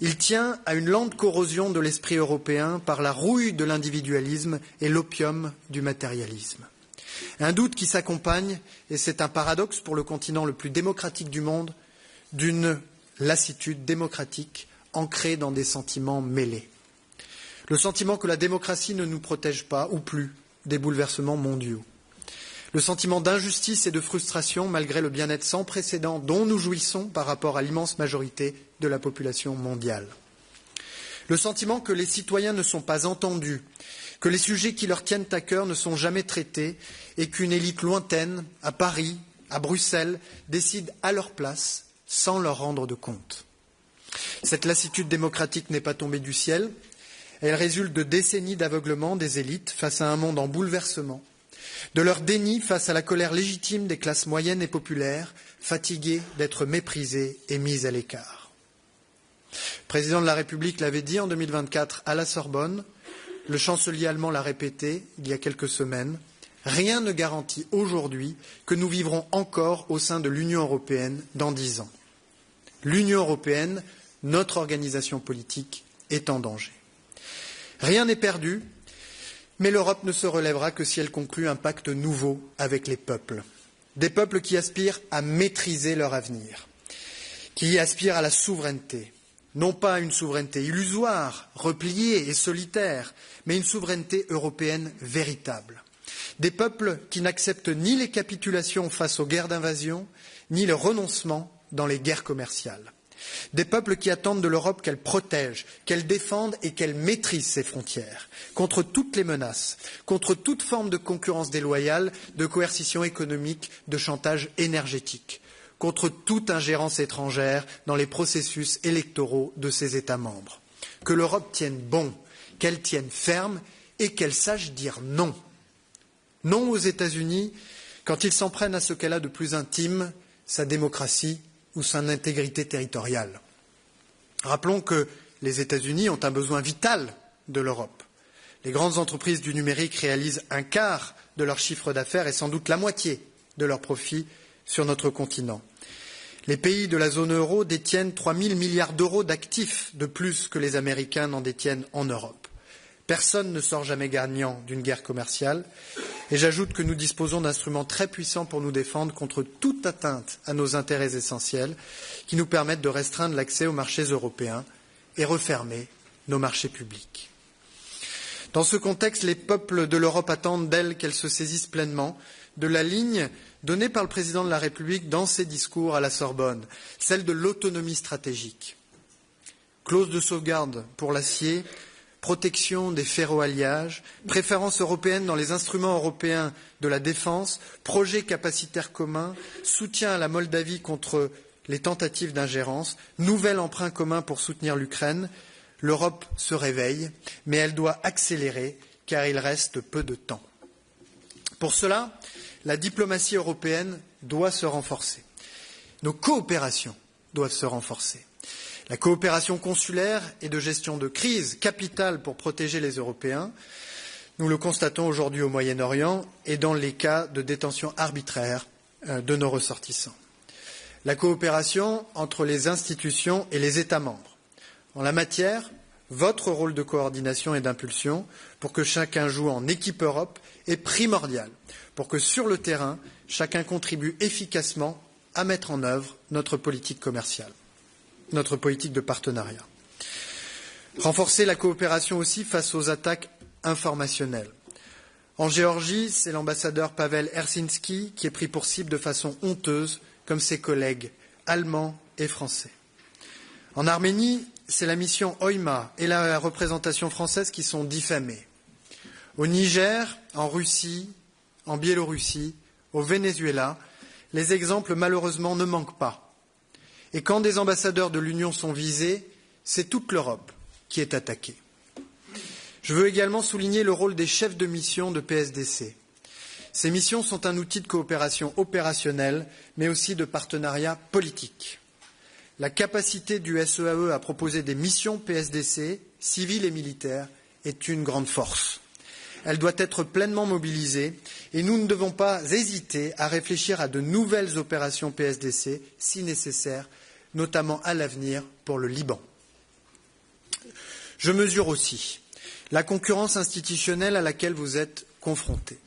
Il tient à une lente corrosion de l'esprit européen par la rouille de l'individualisme et l'opium du matérialisme. Un doute qui s'accompagne, et c'est un paradoxe pour le continent le plus démocratique du monde, d'une lassitude démocratique ancrée dans des sentiments mêlés. Le sentiment que la démocratie ne nous protège pas, ou plus, des bouleversements mondiaux. Le sentiment d'injustice et de frustration malgré le bien-être sans précédent dont nous jouissons par rapport à l'immense majorité de la population mondiale. Le sentiment que les citoyens ne sont pas entendus, que les sujets qui leur tiennent à cœur ne sont jamais traités et qu'une élite lointaine, à Paris, à Bruxelles, décide à leur place sans leur rendre de compte. Cette lassitude démocratique n'est pas tombée du ciel. Elle résulte de décennies d'aveuglement des élites face à un monde en bouleversement, de leur déni face à la colère légitime des classes moyennes et populaires, fatiguées d'être méprisées et mises à l'écart. Le président de la République l'avait dit en 2024 à la Sorbonne, le chancelier allemand l'a répété il y a quelques semaines, rien ne garantit aujourd'hui que nous vivrons encore au sein de l'Union européenne dans 10 ans. L'Union européenne, notre organisation politique, est en danger. Rien n'est perdu, mais l'Europe ne se relèvera que si elle conclut un pacte nouveau avec les peuples. Des peuples qui aspirent à maîtriser leur avenir, qui aspirent à la souveraineté. Non pas une souveraineté illusoire, repliée et solitaire, mais une souveraineté européenne véritable. Des peuples qui n'acceptent ni les capitulations face aux guerres d'invasion, ni le renoncement dans les guerres commerciales. Des peuples qui attendent de l'Europe qu'elle protège, qu'elle défende et qu'elle maîtrise ses frontières, contre toutes les menaces, contre toute forme de concurrence déloyale, de coercition économique, de chantage énergétique, contre toute ingérence étrangère dans les processus électoraux de ses États membres. Que l'Europe tienne bon, qu'elle tienne ferme et qu'elle sache dire non. Non aux États-Unis quand ils s'en prennent à ce qu'elle a de plus intime, sa démocratie ou son intégrité territoriale. Rappelons que les États-Unis ont un besoin vital de l'Europe. Les grandes entreprises du numérique réalisent un quart de leur chiffre d'affaires et sans doute la moitié de leurs profits sur notre continent. Les pays de la zone euro détiennent 3 000 milliards d'euros d'actifs de plus que les Américains n'en détiennent en Europe. Personne ne sort jamais gagnant d'une guerre commerciale. Et j'ajoute que nous disposons d'instruments très puissants pour nous défendre contre toute atteinte à nos intérêts essentiels qui nous permettent de restreindre l'accès aux marchés européens et refermer nos marchés publics. Dans ce contexte, les peuples de l'Europe attendent d'elle qu'elle se saisisse pleinement de la ligne donnée par le président de la République dans ses discours à la Sorbonne, celle de l'autonomie stratégique. Clause de sauvegarde pour l'acier, protection des ferroalliages, préférence européenne dans les instruments européens de la défense, projet capacitaire commun, soutien à la Moldavie contre les tentatives d'ingérence, nouvel emprunt commun pour soutenir l'Ukraine. L'Europe se réveille, mais elle doit accélérer car il reste peu de temps. Pour cela, la diplomatie européenne doit se renforcer. Nos coopérations doivent se renforcer. La coopération consulaire et de gestion de crise, capitale pour protéger les Européens, nous le constatons aujourd'hui au Moyen-Orient et dans les cas de détention arbitraire de nos ressortissants. La coopération entre les institutions et les États membres. En la matière, votre rôle de coordination et d'impulsion pour que chacun joue en équipe Europe est primordial, pour que sur le terrain, chacun contribue efficacement à mettre en œuvre notre politique commerciale, notre politique de partenariat. Renforcer la coopération aussi face aux attaques informationnelles. En Géorgie, c'est l'ambassadeur Pavel Hersinski qui est pris pour cible de façon honteuse, comme ses collègues allemands et français. En Arménie, c'est la mission OIMA et la représentation française qui sont diffamées. Au Niger, en Russie, en Biélorussie, au Venezuela, les exemples malheureusement ne manquent pas. Et quand des ambassadeurs de l'Union sont visés, c'est toute l'Europe qui est attaquée. Je veux également souligner le rôle des chefs de mission de PSDC. Ces missions sont un outil de coopération opérationnelle, mais aussi de partenariat politique. La capacité du SEAE à proposer des missions PSDC, civiles et militaires, est une grande force. Elle doit être pleinement mobilisée et nous ne devons pas hésiter à réfléchir à de nouvelles opérations PSDC, si nécessaire, notamment à l'avenir pour le Liban. Je mesure aussi la concurrence institutionnelle à laquelle vous êtes confrontés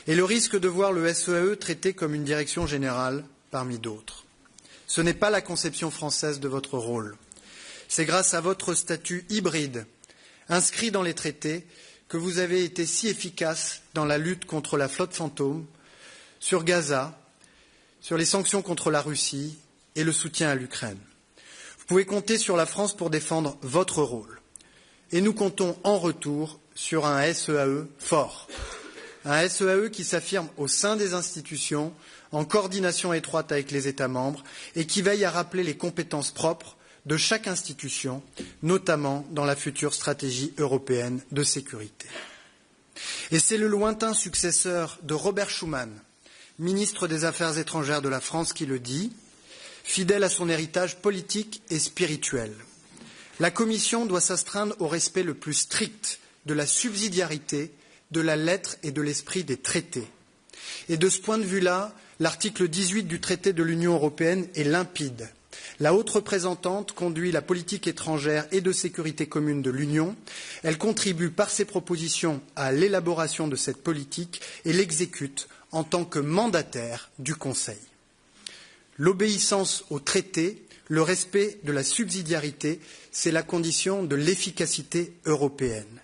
et le risque de voir le SEAE traité comme une direction générale parmi d'autres. Ce n'est pas la conception française de votre rôle. C'est grâce à votre statut hybride, inscrit dans les traités, que vous avez été si efficace dans la lutte contre la flotte fantôme, sur Gaza, sur les sanctions contre la Russie et le soutien à l'Ukraine. Vous pouvez compter sur la France pour défendre votre rôle. Et nous comptons en retour sur un SEAE fort. Un SEAE qui s'affirme au sein des institutions, en coordination étroite avec les États membres et qui veille à rappeler les compétences propres de chaque institution, notamment dans la future stratégie européenne de sécurité. Et c'est le lointain successeur de Robert Schuman, ministre des Affaires étrangères de la France, qui le dit, fidèle à son héritage politique et spirituel. La Commission doit s'astreindre au respect le plus strict de la subsidiarité, de la lettre et de l'esprit des traités. Et de ce point de vue-là, l'article 18 du traité de l'Union européenne est limpide. La haute représentante conduit la politique étrangère et de sécurité commune de l'Union. Elle contribue par ses propositions à l'élaboration de cette politique et l'exécute en tant que mandataire du Conseil. L'obéissance au traité, le respect de la subsidiarité, c'est la condition de l'efficacité européenne.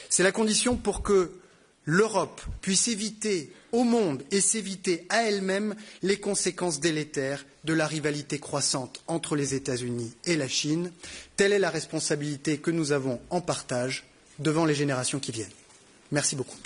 C'est la condition pour que l'Europe puisse éviter au monde et s'éviter à elle-même les conséquences délétères de la rivalité croissante entre les États-Unis et la Chine. Telle est la responsabilité que nous avons en partage devant les générations qui viennent. Merci beaucoup.